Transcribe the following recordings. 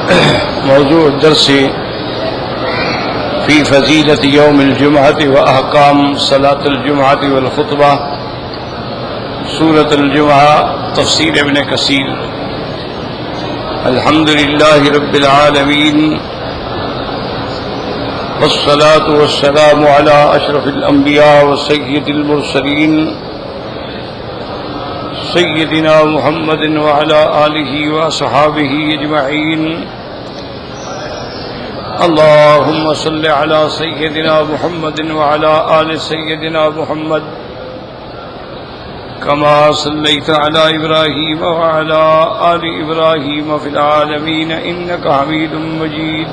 موضوع الدرس في فضيلة يوم الجمعة وأحكام صلاة الجمعة والخطبة سورة الجمعة تفسير ابن كثير. الحمد لله رب العالمين والصلاة والسلام على أشرف الأنبياء وسيد المرسلين سيدنا محمد وعلى آله وأصحابه أجمعين. اللهم صل على سيدنا محمد وعلى آل سيدنا محمد كما صليت على إبراهيم وعلى آل إبراهيم في العالمين إنك حميد مجيد.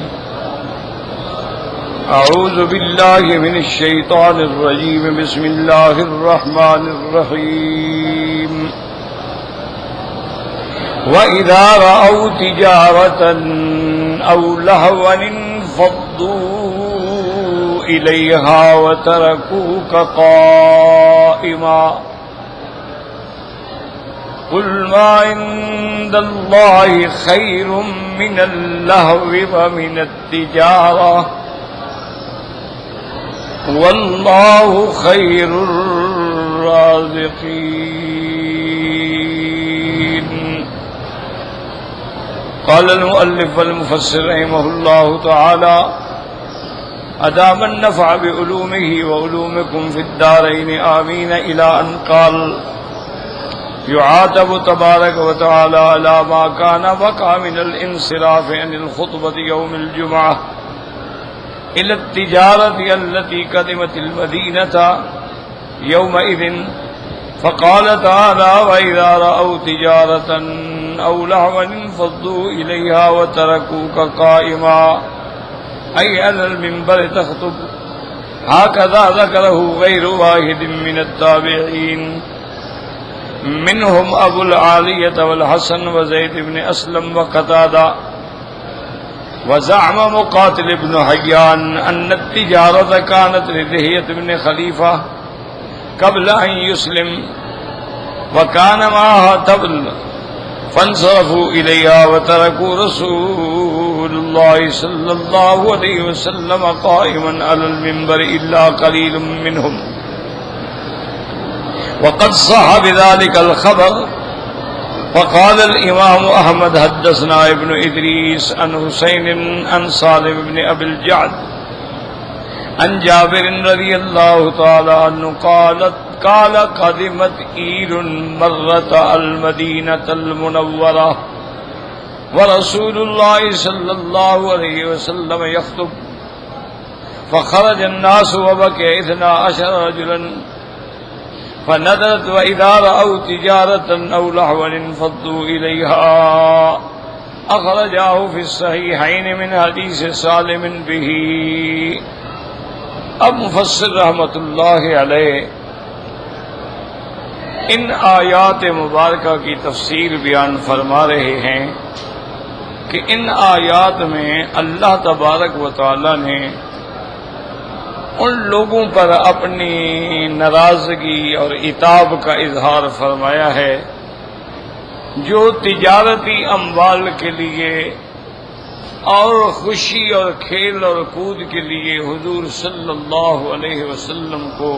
أعوذ بالله من الشيطان الرجيم. بسم الله الرحمن الرحيم. وإذا رأوا تجارة أو لهوا انفضوا إليها وتركوك قائما قل ما عند الله خير من اللهو ومن التجارة والله خير الرازقين. قال المؤلف والمفسر رحمه الله تعالى أدام النفع بعلومه وعلومكم في الدارين آمين، إلى أن قال يعاتب تبارك وتعالى على ما كان وقع من الانصراف عن الخطبة يوم الجمعة إلى التجارة التي قدمت المدينة يومئذ، فقال تعالى وإذا رأوا تجارة أو لهوا انفضوا إليها وتركوك قائما، أي على المنبر تخطب. هكذا ذكره غير واحد من التابعين، منهم أبو العالية والحسن وزيد بن أسلم وقتادة. وزعم مقاتل بن حيان أن التجارة كانت لدحية بن خليفة قبل أن يسلم وكان معها تبل، فانصرفوا إليها وتركوا رسول الله صلى الله عليه وسلم قائما على المنبر إلا قليل منهم. وقد صح بذلك الخبر. وقال الإمام أحمد حدثنا ابن إدريس عن حسين عن سالم بن أبي الجعد عن جابر رضي الله تعالى عنه قال قدمت إير مرة المدينة المنورة ورسول الله صلى الله عليه وسلم يخطب، فخرج الناس وبكى 12 رجلا، فنزلت وإذا رأوا تجارة أو لهوا انفضوا إليها، أخرجاه في الصحيحين من حديث سالم به. اب مفسر رحمۃ اللہ علیہ ان آیات مبارکہ کی تفسیر بیان فرما رہے ہیں کہ ان آیات میں اللہ تبارک و تعالی نے ان لوگوں پر اپنی ناراضگی اور عتاب کا اظہار فرمایا ہے جو تجارتی اموال کے لیے اور خوشی اور کھیل اور کود کے لیے حضور صلی اللہ علیہ وسلم کو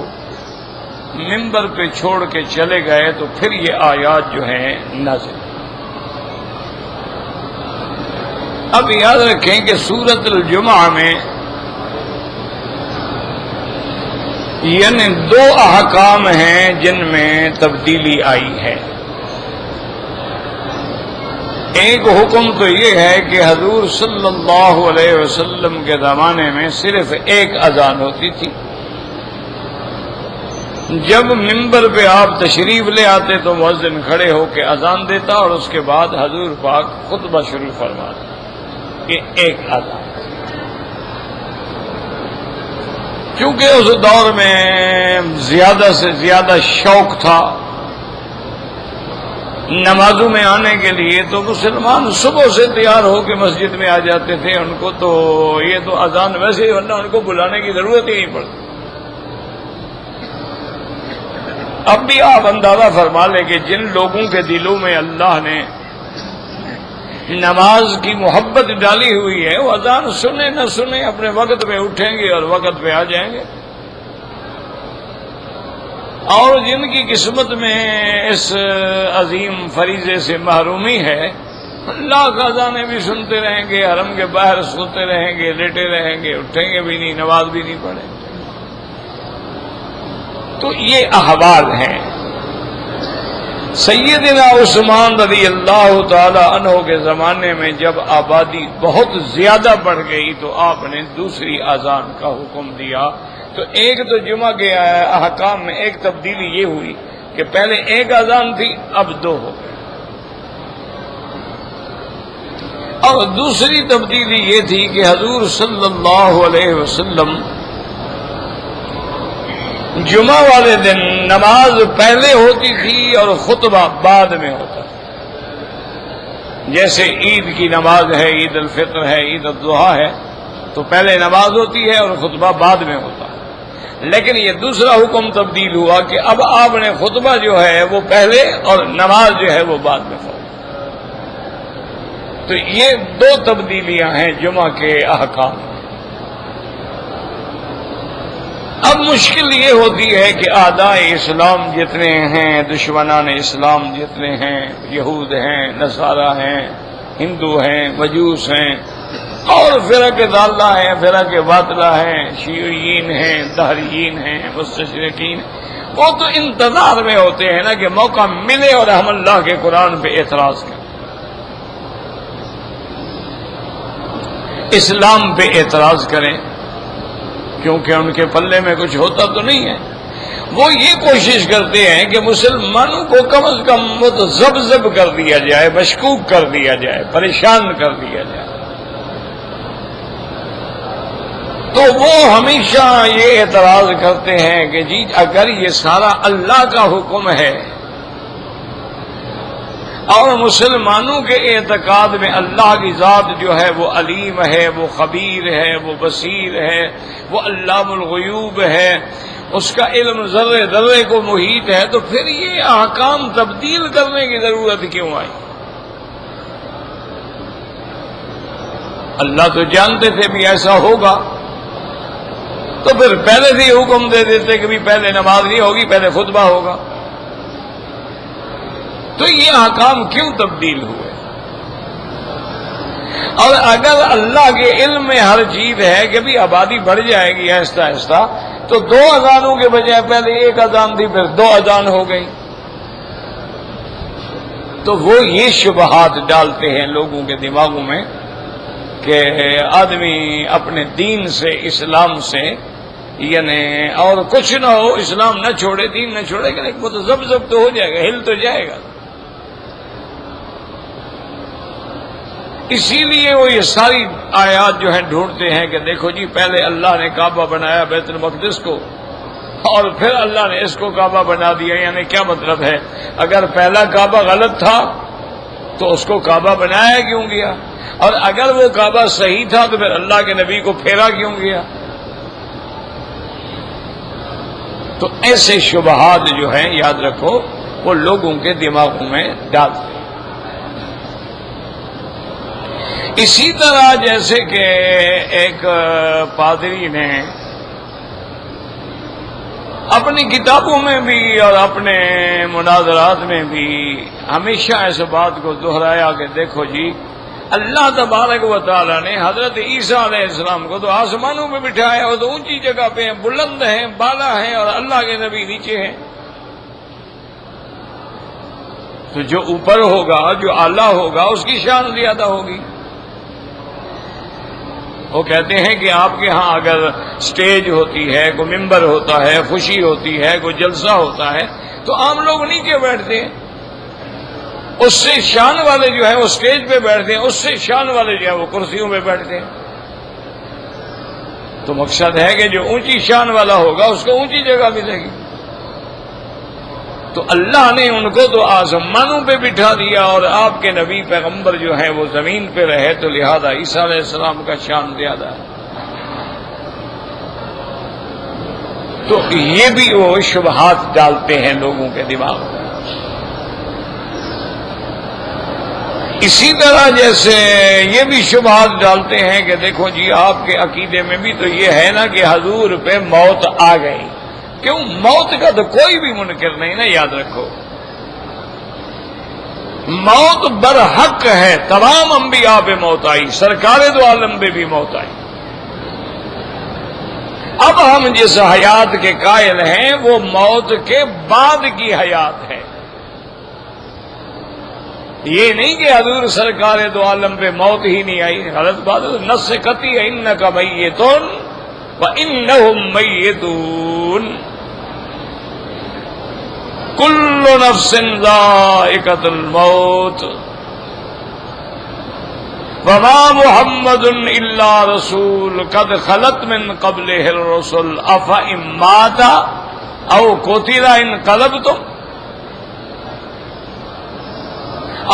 منبر پہ چھوڑ کے چلے گئے، تو پھر یہ آیات جو ہیں نازل. اب یاد رکھیں کہ سورۃ الجمعہ میں یعنی 2 احکام ہیں جن میں تبدیلی آئی ہے. ایک حکم تو یہ ہے کہ حضور صلی اللہ علیہ وسلم کے زمانے میں صرف ایک اذان ہوتی تھی. جب منبر پہ آپ تشریف لے آتے تو مؤذن کھڑے ہو کے اذان دیتا اور اس کے بعد حضور پاک خطبہ شروع فرماتے. یہ ایک اذان. چونکہ اس دور میں زیادہ سے زیادہ شوق تھا نمازوں میں آنے کے لیے، تو مسلمان صبح سے تیار ہو کے مسجد میں آ جاتے تھے. ان کو تو یہ تو اذان ویسے ہی، ورنہ ان کو بلانے کی ضرورت ہی نہیں پڑتی. اب بھی آپ اندازہ فرما لیں کہ جن لوگوں کے دلوں میں اللہ نے نماز کی محبت ڈالی ہوئی ہے، وہ اذان سنے نہ سنے اپنے وقت پہ اٹھیں گے اور وقت پہ آ جائیں گے۔ اور جن کی قسمت میں اس عظیم فریضے سے محرومی ہے، اللہ کا اذانیں بھی سنتے رہیں گے، حرم کے باہر سوتے رہیں گے، لیٹے رہیں گے، اٹھیں گے بھی نہیں، نماز بھی نہیں پڑھیں گے۔ تو یہ احوال ہیں۔ سیدنا عثمان رضی اللہ تعالی عنہ کے زمانے میں جب آبادی بہت زیادہ بڑھ گئی تو آپ نے دوسری اذان کا حکم دیا۔ تو ایک تو جمعہ کے احکام میں ایک تبدیلی یہ ہوئی کہ پہلے ایک اذان تھی، اب دو ہو گئی، اور دوسری تبدیلی یہ تھی کہ حضور صلی اللہ علیہ وسلم جمعہ والے دن نماز پہلے ہوتی تھی اور خطبہ بعد میں ہوتا تھا۔ جیسے عید کی نماز ہے، عید الفطر ہے، عید الاضحیٰ ہے، تو پہلے نماز ہوتی ہے اور خطبہ بعد میں ہوتا ہے۔ لیکن یہ دوسرا حکم تبدیل ہوا کہ اب آپ نے خطبہ جو ہے وہ پہلے اور نماز جو ہے وہ بعد میں ہو۔ تو یہ دو تبدیلیاں ہیں جمعہ کے احکام۔ اب مشکل یہ ہوتی ہے کہ اعداء اسلام جتنے ہیں، دشمنان اسلام جتنے ہیں، یہود ہیں، نصارہ ہیں، ہندو ہیں، مجوس ہیں، اور فرق ضالہ ہیں، فرق باطلہ ہیں، شیعیین ہیں، دہریین ہیں، مستشرقین، وہ تو انتظار میں ہوتے ہیں نا کہ موقع ملے اور ہم اللہ کے قرآن پہ اعتراض کریں، اسلام پہ اعتراض کریں، کیونکہ ان کے پلے میں کچھ ہوتا تو نہیں ہے۔ وہ یہ کوشش کرتے ہیں کہ مسلمانوں کو کم از کم متذبذب کر دیا جائے، مشکوک کر دیا جائے، پریشان کر دیا جائے۔ تو وہ ہمیشہ یہ اعتراض کرتے ہیں کہ جی اگر یہ سارا اللہ کا حکم ہے اور مسلمانوں کے اعتقاد میں اللہ کی ذات جو ہے وہ علیم ہے، وہ خبیر ہے، وہ بصیر ہے، وہ علام الغیوب ہے، اس کا علم ذرے ذرے کو محیط ہے، تو پھر یہ احکام تبدیل کرنے کی ضرورت کیوں آئی؟ اللہ تو جانتے تھے بھی ایسا ہوگا، تو پھر پہلے سے ہی حکم دے دیتے کہ بھی پہلے نماز نہیں ہوگی، پہلے خطبہ ہوگا۔ تو یہ احکام کیوں تبدیل ہوئے؟ اور اگر اللہ کے علم میں ہر چیز ہے کہ بھی آبادی بڑھ جائے گی آہستہ آہستہ، تو دو اذانوں کے بجائے پہلے ایک اذان تھی، پھر دو اذان ہو گئی۔ تو وہ یہ شبہات ڈالتے ہیں لوگوں کے دماغوں میں کہ آدمی اپنے دین سے، اسلام سے، یعنی اور کچھ نہ ہو، اسلام نہ چھوڑے، دین نہ چھوڑے گا، وہ تو ضبط تو ہو جائے گا، ہل تو جائے گا۔ اسی لیے وہ یہ ساری آیات جو ہیں ڈھونڈتے ہیں کہ دیکھو جی پہلے اللہ نے کعبہ بنایا بیت المقدس کو، اور پھر اللہ نے اس کو کعبہ بنا دیا، یعنی کیا مطلب ہے؟ اگر پہلا کعبہ غلط تھا تو اس کو کعبہ بنایا کیوں گیا؟ اور اگر وہ کعبہ صحیح تھا تو پھر اللہ کے نبی کو پھیرا کیوں گیا؟ تو ایسے شبہات جو ہیں یاد رکھو وہ لوگوں کے دماغوں میں ڈالتے ہیں۔ اسی طرح جیسے کہ ایک پادری نے اپنی کتابوں میں بھی اور اپنے مناظرات میں بھی ہمیشہ اس بات کو دہرایا کہ دیکھو جی اللہ تبارک و تعالیٰ نے حضرت عیسیٰ علیہ السلام کو تو آسمانوں میں بٹھایا، وہ تو اونچی جگہ پہ ہیں، بلند ہیں، بالا ہیں، اور اللہ کے نبی نیچے ہیں۔ تو جو اوپر ہوگا، جو اعلیٰ ہوگا، اس کی شان زیادہ ہوگی۔ وہ کہتے ہیں کہ آپ کے ہاں اگر سٹیج ہوتی ہے، کوئی ممبر ہوتا ہے، خوشی ہوتی ہے، کوئی جلسہ ہوتا ہے، تو عام لوگ نیچے بیٹھتے ہیں، اس سے شان والے جو ہیں وہ سٹیج پہ بیٹھتے ہیں، اس سے شان والے جو ہیں وہ کرسیوں پہ بیٹھتے ہیں۔ تو مقصد ہے کہ جو اونچی شان والا ہوگا اس کو اونچی جگہ ملے گی۔ تو اللہ نے ان کو تو آسمانوں پہ بٹھا دیا، اور آپ کے نبی پیغمبر جو ہیں وہ زمین پہ رہے، تو لہذا عیسیٰ علیہ السلام کا شان زیادہ ہے۔ تو یہ بھی وہ شبہات ڈالتے ہیں لوگوں کے دماغ میں۔ اسی طرح جیسے یہ بھی شبہات ڈالتے ہیں کہ دیکھو جی آپ کے عقیدے میں بھی تو یہ ہے نا کہ حضور پہ موت آ گئی. کیوں؟ موت کا تو کوئی بھی منکر نہیں نا، یاد رکھو. موت برحق ہے، تمام انبیاء پہ موت آئی، سرکار دو عالم پہ بھی موت آئی. اب ہم جس حیات کے قائل ہیں وہ موت کے بعد کی حیات ہے. یہ نہیں کہ حضور سرکار دو عالم پہ موت ہی نہیں آئی. غلط بات ہے. نص قطعی ہے انک میتون وانہم میتون کل نفس ذائقۃ الموت وما محمد الا رسول قد خلت من قبلہ الرسل افإن مات او قتل انقلبتم.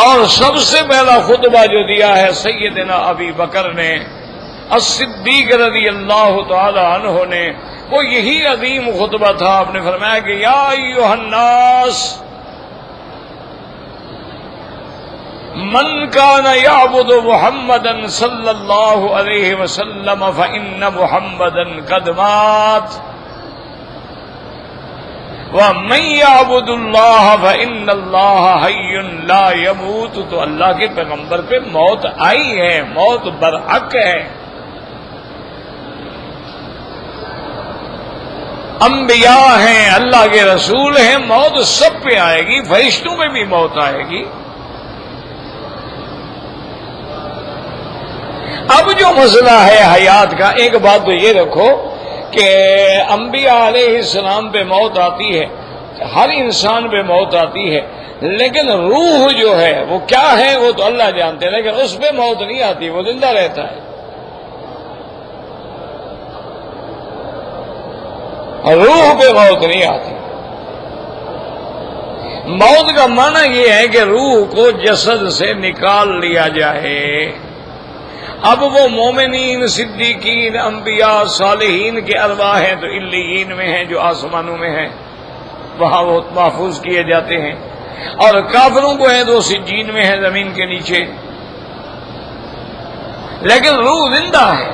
اور سب سے پہلا خطبہ جو دیا ہے سیدنا ابی بکر نے، الصدیق رضی اللہ تعالی عنہ نے، وہ یہی عظیم خطبہ تھا. آپ نے فرمایا کہ یا ایھا الناس من کان یعبد محمدا صلی اللہ علیہ وسلم فإن محمدا قد مات وَمَن يَعْبُدُ اللَّهَ فَإِنَّ اللَّهَ حَيٌّ لَا يَمُوتُ. تو اللہ کے پیغمبر پہ موت آئی ہے، موت برحق ہے. انبیاء ہیں، اللہ کے رسول ہیں، موت سب پہ آئے گی، فرشتوں پہ بھی موت آئے گی. اب جو مسئلہ ہے حیات کا، ایک بات تو یہ رکھو کہ انبیاء علیہ السلام پہ موت آتی ہے، ہر انسان پہ موت آتی ہے، لیکن روح جو ہے وہ کیا ہے وہ تو اللہ جانتے ہیں، لیکن اس پہ موت نہیں آتی، وہ زندہ رہتا ہے. روح پہ موت نہیں آتی. موت کا معنی یہ ہے کہ روح کو جسد سے نکال لیا جائے. اب وہ مومنین، صدیقین، انبیاء، صالحین کے ارواح ہیں تو علیین میں ہیں، جو آسمانوں میں ہیں، وہاں وہ محفوظ کیے جاتے ہیں. اور کافروں کو ہیں تو سجین میں ہیں، زمین کے نیچے. لیکن روح زندہ ہے.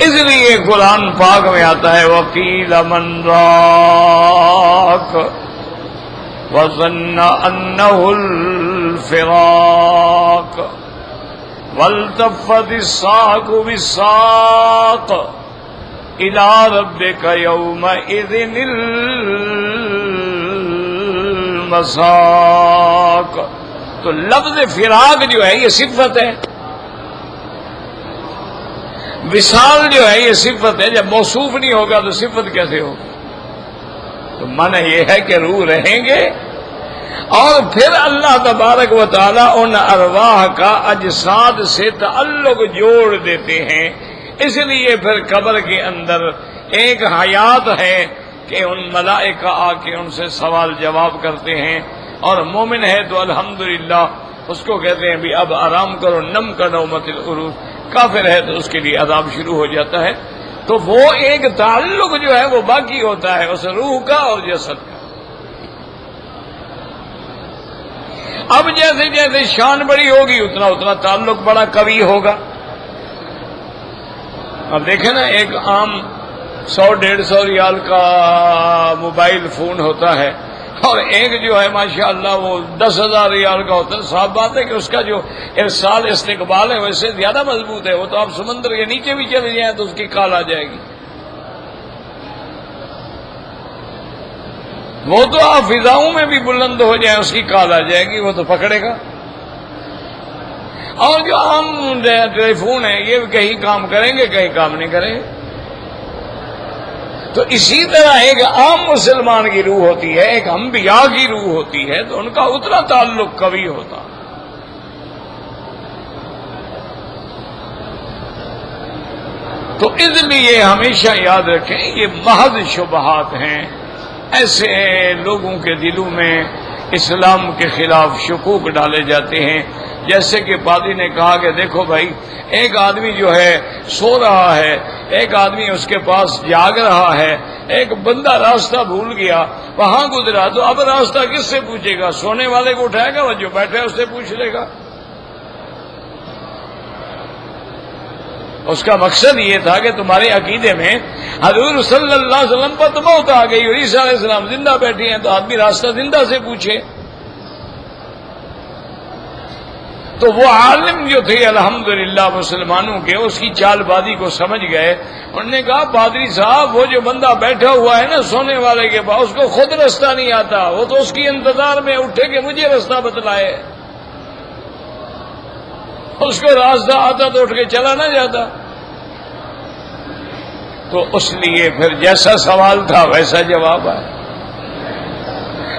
اس لیے قرآن پاک میں آتا ہے وَقِيلَ مَنْ رَاقَ وَظَنَّ أَنَّهُ الْفِرَاقُ وَالْتَفَّتِ السَّاقُ بِالسَّاقِ إِلَى رَبِّكَ يَوْمَئِذٍ الْمَسَاقُ. تو لفظ فراق جو ہے یہ صفت ہے، وصال جو ہے یہ صفت ہے. جب موصوف نہیں ہوگا تو صفت کیسے ہوگی؟ تو معنی یہ ہے کہ روح رہیں گے اور پھر اللہ تبارک و تعالی ان ارواح کا اجساد سے تعلق جوڑ دیتے ہیں. اس لیے پھر قبر کے اندر ایک حیات ہے کہ ان ملائکہ آ کے ان سے سوال جواب کرتے ہیں. اور مومن ہے تو الحمدللہ اس کو کہتے ہیں بھی اب آرام کرو، نم کا نومت العروج. کافر ہے تو اس کے لیے عذاب شروع ہو جاتا ہے. تو وہ ایک تعلق جو ہے وہ باقی ہوتا ہے اس روح کا اور جسد کا. اب جیسے جیسے شان بڑی ہوگی اتنا اتنا تعلق بڑا قوی ہوگا. اب دیکھیں نا، ایک عام 100-150 ریال کا موبائل فون ہوتا ہے اور ایک جو ہے ماشاءاللہ وہ 10,000 ریال کا ہوتا ہے. صاف بات ہے کہ اس کا جو ارسال استقبال ہے ویسے زیادہ مضبوط ہے. وہ تو آپ سمندر کے نیچے بھی چلے جائیں تو اس کی کال آ جائے گی. وہ تو آپ فضاؤں میں بھی بلند ہو جائیں اس کی کال آ جائے گی، وہ تو پکڑے گا. اور جو عام ٹیلی فون ہے یہ کہیں کام کریں گے کہیں کام نہیں کریں گے. تو اسی طرح ایک عام مسلمان کی روح ہوتی ہے، ایک انبیاء کی روح ہوتی ہے، تو ان کا اتنا تعلق قوی ہوتا. تو اس لیے ہمیشہ یاد رکھیں یہ محض شبہات ہیں. ایسے لوگوں کے دلوں میں اسلام کے خلاف شکوک ڈالے جاتے ہیں. جیسے کہ پادری نے کہا کہ دیکھو بھائی، ایک آدمی جو ہے سو رہا ہے، ایک آدمی اس کے پاس جاگ رہا ہے، ایک بندہ راستہ بھول گیا، وہاں گزرا، تو اب راستہ کس سے پوچھے گا؟ سونے والے کو اٹھائے گا، وہ جو بیٹھے اس سے پوچھ لے گا۔ اس کا مقصد یہ تھا کہ تمہارے عقیدے میں حضور صلی اللہ علیہ وسلم پر تو موت آ گئی اور عیسیٰ علیہ السلام زندہ بیٹھے ہیں، تو آدمی راستہ زندہ سے پوچھے۔ تو وہ عالم جو تھے الحمدللہ مسلمانوں کے، اس کی چال بازی کو سمجھ گئے۔ انہوں نے کہا پادری صاحب، وہ جو بندہ بیٹھا ہوا ہے نا سونے والے کے پاس، اس کو خود راستہ نہیں آتا، وہ تو اس کی انتظار میں اٹھے کہ مجھے راستہ بتلائے۔ اس کو راستہ آتا تو اٹھ کے چلا نہ جاتا۔ تو اس لیے پھر جیسا سوال تھا ویسا جواب ہے۔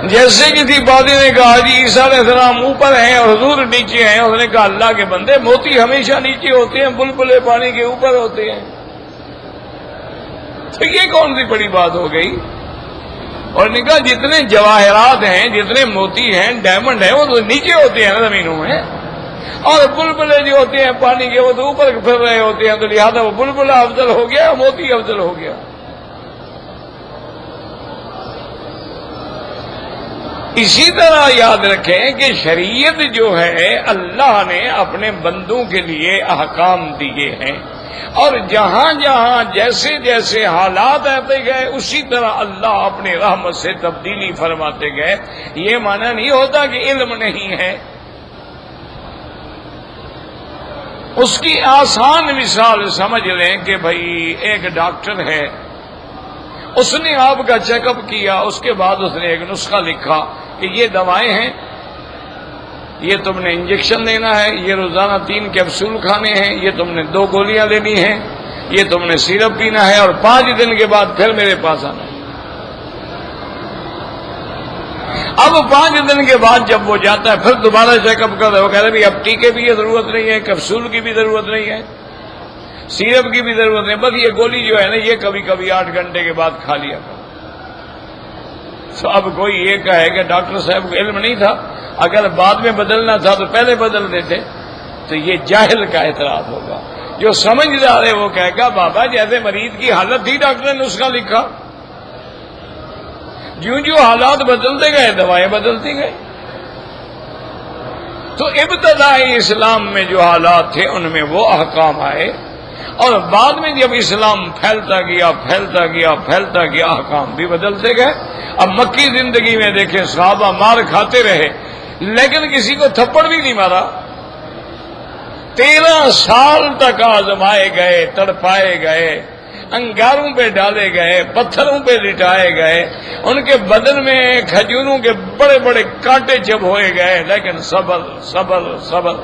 جیسے کسی پادری نے کہا جی عیسیٰ علیہ السلام اوپر ہیں اور حضور نیچے ہیں، اس نے کہا اللہ کے بندے، موتی ہمیشہ نیچے ہوتے ہیں، بلبلے پانی کے اوپر ہوتے ہیں، تو یہ کون سی بڑی بات ہو گئی؟ اور نے کہا جتنے جواہرات ہیں، جتنے موتی ہیں، ڈائمنڈ ہیں، وہ تو نیچے ہوتے ہیں نا زمینوں میں، اور بلبلے جو ہوتے ہیں پانی کے وہ تو اوپر پھر رہے ہوتے ہیں، تو لہٰذا وہ بلبلہ افضل ہو گیا، موتی افضل ہو گیا۔ اسی طرح یاد رکھیں کہ شریعت جو ہے اللہ نے اپنے بندوں کے لیے احکام دیے ہیں، اور جہاں جہاں جیسے جیسے حالات آتے گئے اسی طرح اللہ اپنی رحمت سے تبدیلی فرماتے گئے۔ یہ معنی نہیں ہوتا کہ علم نہیں ہے۔ اس کی آسان مثال سمجھ لیں کہ بھائی ایک ڈاکٹر ہے، اس نے آپ کا چیک اپ کیا، اس کے بعد اس نے ایک نسخہ لکھا کہ یہ دوائیں ہیں، یہ تم نے انجیکشن لینا ہے، یہ روزانہ 3 کیپسول کھانے ہیں، یہ تم نے 2 گولیاں لینی ہیں، یہ تم نے سیرپ پینا ہے، اور 5 دن کے بعد پھر میرے پاس آنا ہے۔ اب 5 دن کے بعد جب وہ جاتا ہے پھر دوبارہ چیک اپ کرتا ہے، وہ کہہ رہے اب ٹیکے بھی ضرورت نہیں ہے، کیپسول کی بھی ضرورت نہیں ہے، سیرپ کی بھی ضرورت نہیں، بس یہ گولی جو ہے نا یہ کبھی کبھی 8 گھنٹے کے بعد کھا لیا کرو۔ تو اب کوئی یہ کہے کہ ڈاکٹر صاحب کو علم نہیں تھا، اگر بعد میں بدلنا تھا تو پہلے بدل دیتے، تو یہ جاہل کا اعتراض ہوگا۔ جو سمجھدار ہے وہ کہے گا بابا جیسے مریض کی حالت تھی ڈاکٹر نے نسخہ لکھا، جو حالات بدلتے گئے دوائیں بدلتی گئی۔ تو ابتدائی اسلام میں جو حالات تھے ان میں وہ احکام آئے، اور بعد میں جب اسلام پھیلتا گیا پھیلتا گیا پھیلتا گیا احکام بھی بدلتے گئے۔ اب مکی زندگی میں دیکھیں صحابہ مار کھاتے رہے لیکن کسی کو تھپڑ بھی نہیں مارا، 13 سال تک آزمائے گئے، تڑپائے گئے، انگاروں پہ ڈالے گئے، پتھروں پہ لٹائے گئے، ان کے بدن میں کھجوروں کے بڑے بڑے کانٹے جب ہوئے گئے، لیکن صبر صبر صبر۔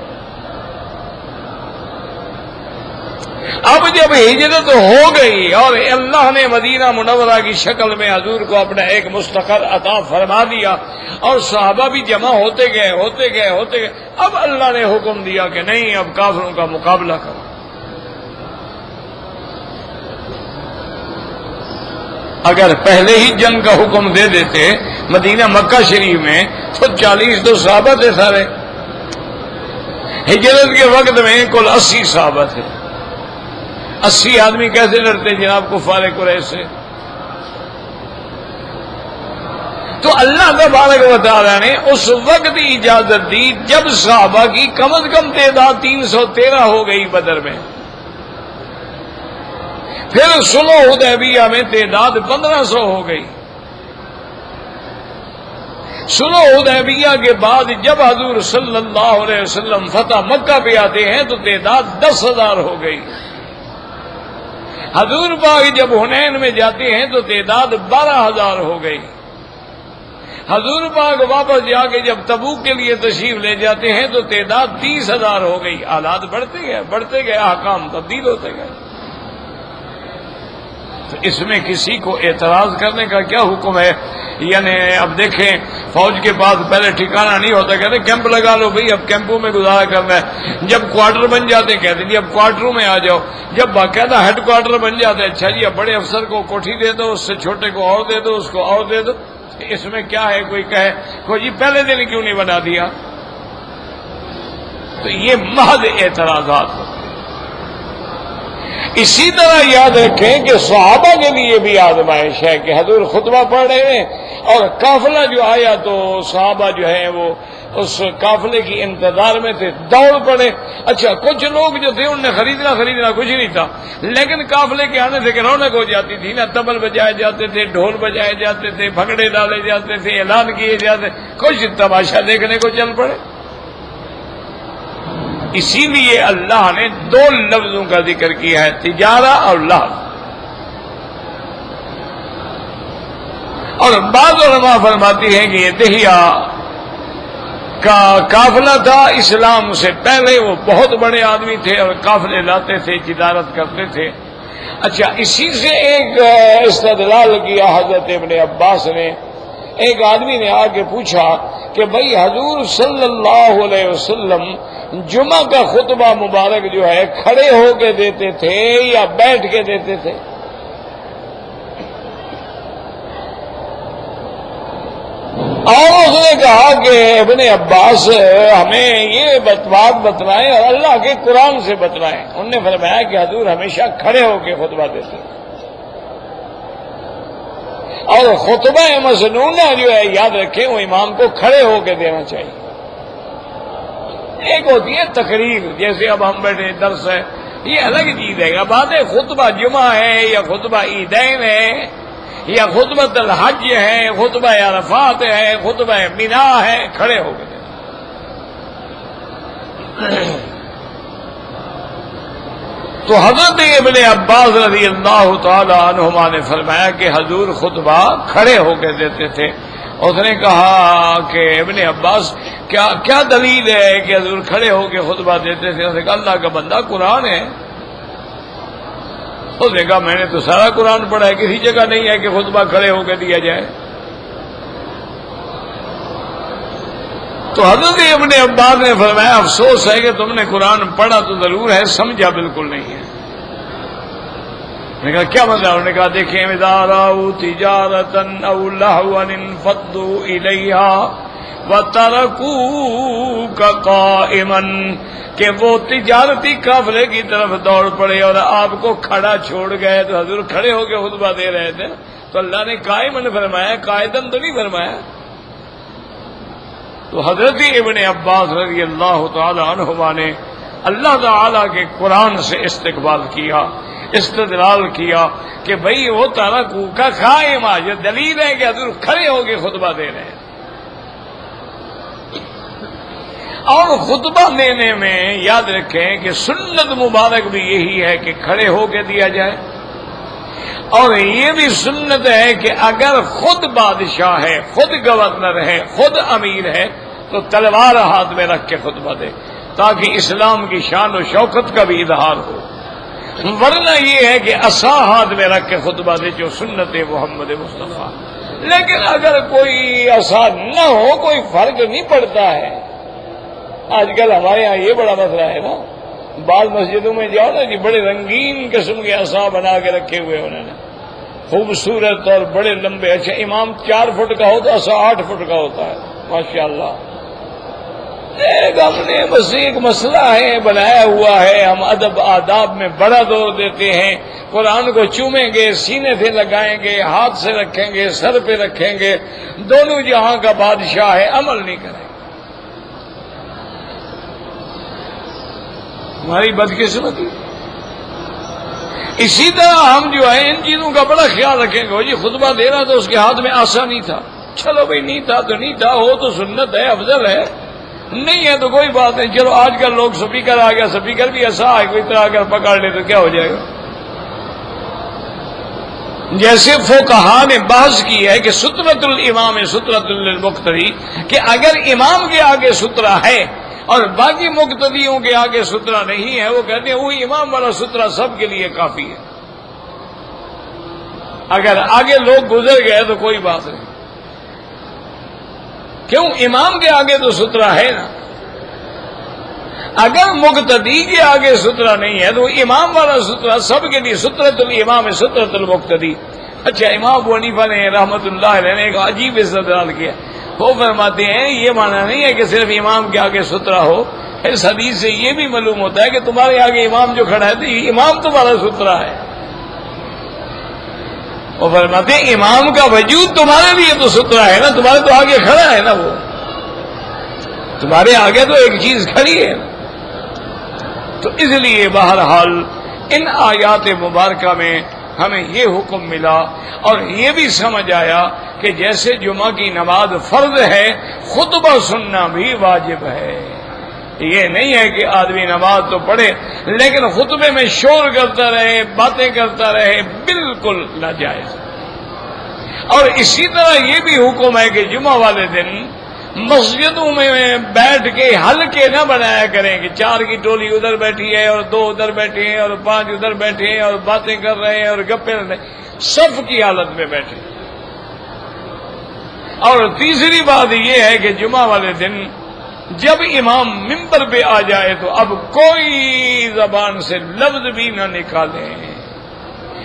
اب جب ہجرت ہو گئی اور اللہ نے مدینہ منورہ کی شکل میں حضور کو اپنا ایک مستقر عطا فرما دیا، اور صحابہ بھی جمع ہوتے گئے ہوتے گئے ہوتے گئے، اب اللہ نے حکم دیا کہ نہیں اب کافروں کا مقابلہ کرو۔ اگر پہلے ہی جنگ کا حکم دے دیتے مدینہ مکہ شریف میں تو 40 تو صحابہ تھے سارے، ہجرت کے وقت میں کل 80 صحابہ تھے۔ 80 آدمی کیسے لڑتے جناب کفار قریش سے؟ تو اللہ تبارک و تعالیٰ نے اس وقت اجازت دی جب صحابہ کی کم از کم تعداد 313 ہو گئی بدر میں، پھر صلح حدیبیہ میں تعداد 1500 ہو گئی۔ صلح حدیبیہ کے بعد جب حضور صلی اللہ علیہ وسلم فتح مکہ پہ آتے ہیں تو تعداد 10,000 ہو گئی۔ حضور پاک جب حنین میں جاتے ہیں تو تعداد 12,000 ہو گئی۔ حضور پاک واپس جا کے جب تبوک کے لیے تشریف لے جاتے ہیں تو تعداد 30,000 ہو گئی۔ حالات بڑھتے گئے احکام تبدیل ہوتے گئے۔ تو اس میں کسی کو اعتراض کرنے کا کیا حکم ہے؟ یعنی اب دیکھیں فوج کے پاس پہلے ٹھکانہ نہیں ہوتا، کہتے کیمپ لگا لو بھائی، اب کیمپوں میں گزارا کرنا ہے۔ جب کوارٹر بن جاتے کہتے جی اب کوارٹروں میں آ جاؤ۔ جب باقاعدہ ہیڈ کوارٹر بن جاتا ہے، اچھا جی اب بڑے افسر کو کوٹھی دے دو، اس سے چھوٹے کو اور دے دو، اس کو اور دے دو۔ اس میں کیا ہے؟ کوئی کہے کوئی جی پہلے دن کیوں نہیں بنا دیا؟ تو یہ محض اعتراضات ہو۔ اسی طرح یاد رکھیں کہ صحابہ کے لیے بھی آزمائش ہے کہ حضور خطبہ پڑھ رہے ہیں اور قافلہ جو آیا تو صحابہ جو ہیں وہ اس قافلے کی انتظار میں تھے، دوڑ پڑے۔ اچھا کچھ لوگ جو تھے ان نے خریدنا کچھ نہیں تھا، لیکن قافلے کے آنے سے کہ رونق ہو جاتی تھی نا، طبل بجائے جاتے تھے، ڈھول بجائے جاتے تھے، بھنگڑے ڈالے جاتے تھے، اعلان کیے جاتے، کچھ تماشا دیکھنے کو چل پڑے۔ اسی لیے اللہ نے دو لفظوں کا ذکر کیا ہے، تجارہ اور لہو۔ اور بعض علماء فرماتی ہیں کہ یہ دہیا کا قافلہ تھا، اسلام سے پہلے وہ بہت بڑے آدمی تھے اور قافلے لاتے تھے، تجارت کرتے تھے۔ اچھا اسی سے ایک استدلال کیا حضرت ابن عباس نے، ایک آدمی نے آ کے پوچھا کہ بھائی حضور صلی اللہ علیہ وسلم جمعہ کا خطبہ مبارک جو ہے کھڑے ہو کے دیتے تھے یا بیٹھ کے دیتے تھے؟ اور اس نے کہا کہ ابن عباس ہمیں یہ بات بتلائیں اور اللہ کے قرآن سے بتلائیں۔ انہوں نے فرمایا کہ حضور ہمیشہ کھڑے ہو کے خطبہ دیتے ہیں، اور خطبہ مسنونہ جو ہے یاد رکھیں وہ امام کو کھڑے ہو کے دینا چاہیے۔ ایک ہوتی ہے تقریر، جیسے اب ہم بیٹھے درس ہے، یہ الگ چیز ہے۔ بات ہے خطبہ جمعہ ہے یا خطبہ عیدین ہے یا خطبہ الحج ہے، خطبہ عرفات ہے، خطبہ مینا ہے، کھڑے ہو کے دینا۔ تو حضرت ابن عباس رضی اللہ تعالی عنہما نے فرمایا کہ حضور خطبہ کھڑے ہو کے دیتے تھے۔ اس نے کہا کہ ابن عباس کیا دلیل ہے کہ حضور کھڑے ہو کے خطبہ دیتے تھے؟ اس نے کہا اللہ کا بندہ قرآن ہے۔ اس نے کہا میں نے تو سارا قرآن پڑھا ہے، کسی جگہ نہیں ہے کہ خطبہ کھڑے ہو کے دیا جائے۔ تو حضرت ابن عباس نے فرمایا افسوس ہے کہ تم نے قرآن پڑھا تو ضرور ہے، سمجھا بالکل نہیں ہے۔ میں نے کہا کیا مطلب؟ انہوں نے کہا دیکھیں اذا رأوا تجارۃ او لہوا انفضوا الیہا وترکوک قائما، کہ وہ تجارتی قافلے کی طرف دوڑ پڑے اور آپ کو کھڑا چھوڑ گئے۔ تو حضور کھڑے ہو کے خطبہ دے رہے تھے، تو اللہ نے قائمن فرمایا، قائدن تو نہیں فرمایا۔ تو حضرت ابن عباس رضی اللہ تعالی عنہما نے اللہ تعالی کے قرآن سے استقبال کیا، استدلال کیا کہ بھئی وہ ترکو کا قائم، جو دلیل ہے کہ حضور کھڑے ہو کے خطبہ دے رہے ہیں۔ اور خطبہ دینے میں یاد رکھیں کہ سنت مبارک بھی یہی ہے کہ کھڑے ہو کے دیا جائے، اور یہ بھی سنت ہے کہ اگر خود بادشاہ ہے، خود گورنر ہے، خود امیر ہے تو تلوار ہاتھ میں رکھ کے خطبہ دے، تاکہ اسلام کی شان و شوکت کا بھی اظہار ہو۔ ورنہ یہ ہے کہ عصا ہاتھ میں رکھ کے خطبہ دے، جو سنت محمد مصطفیٰ۔ لیکن اگر کوئی عصا نہ ہو کوئی فرق نہیں پڑتا ہے۔ آج کل ہمارے یہاں یہ بڑا مسئلہ ہے نا، بعض مسجدوں میں جاؤ نا جی بڑے رنگین قسم کے عصا بنا کے رکھے ہوئے انہوں نے، خوبصورت اور بڑے لمبے۔ اچھا امام 4 فٹ کا ہو تو عصا 8 فٹ کا ہوتا ہے، ماشاءاللہ۔ ہم نے بس ایک مسئلہ ہے بنایا ہوا ہے، ہم ادب آداب میں بڑا زور دیتے ہیں، قرآن کو چومیں گے، سینے سے لگائیں گے، ہاتھ سے رکھیں گے، سر پہ رکھیں گے، دونوں جہاں کا بادشاہ ہے، عمل نہیں کریں گے۔ ہماری بدقسمتی۔ اسی طرح ہم جو ہے ان چیزوں کا بڑا خیال رکھیں گے۔ جی خطبہ دے رہا تو اس کے ہاتھ میں عصا نہیں تھا، چلو بھائی نہیں تھا تو نہیں تھا، ہو تو سنت ہے، افضل ہے، نہیں ہے تو کوئی بات نہیں۔ چلو آج کل لوگ سپیکر آ گیا، سپیکر بھی عصا ہے، کوئی طرح اگر پکڑ لے تو کیا ہو جائے گا۔ جیسے فقہاء نے بحث کی ہے کہ سترۃ الامام سترۃ للمقتدی، کہ اگر امام کے آگے سترہ ہے اور باقی مقتدیوں کے آگے سترہ نہیں ہے، وہ کہتے ہیں وہی امام والا سترہ سب کے لیے کافی ہے، اگر آگے لوگ گزر گئے تو کوئی بات نہیں۔ کیوں؟ امام کے آگے تو سترہ ہے نا۔ اگر مقتدی کے آگے سترہ نہیں ہے تو امام والا سترہ سب کے لیے، سترۃ الامام سترۃ المقتدی۔ اچھا امام ابو حنیفہ نے رحمت اللہ علیہ نے ایک عجیب استدلال کیا، وہ فرماتے ہیں یہ معنی نہیں ہے کہ صرف امام کے آگے سترہ ہو، اس حدیث سے یہ بھی معلوم ہوتا ہے کہ تمہارے آگے امام جو کھڑا ہے تو یہ امام تمہارا ستھرا ہے. وہ فرماتے ہیں امام کا وجود تمہارے لیے تو ستھرا ہے نا, تمہارے تو آگے کھڑا ہے نا, وہ تمہارے آگے تو ایک چیز کھڑی ہے. تو اس لیے بہرحال ان آیات مبارکہ میں ہمیں یہ حکم ملا اور یہ بھی سمجھ آیا کہ جیسے جمعہ کی نماز فرض ہے, خطبہ سننا بھی واجب ہے. یہ نہیں ہے کہ آدمی نماز تو پڑھے لیکن خطبے میں شور کرتا رہے, باتیں کرتا رہے, بالکل ناجائز. اور اسی طرح یہ بھی حکم ہے کہ جمعہ والے دن مسجدوں میں بیٹھ کے حلقے نہ بنایا کریں کہ 4 کی ٹولی ادھر بیٹھی ہے اور 2 ادھر بیٹھے ہیں اور 5 ادھر بیٹھے ہیں اور باتیں کر رہے ہیں اور گپے رہے ہیں. صف کی حالت میں بیٹھے. اور تیسری بات یہ ہے کہ جمعہ والے دن جب امام منبر پہ آ جائے تو اب کوئی زبان سے لفظ بھی نہ نکالیں.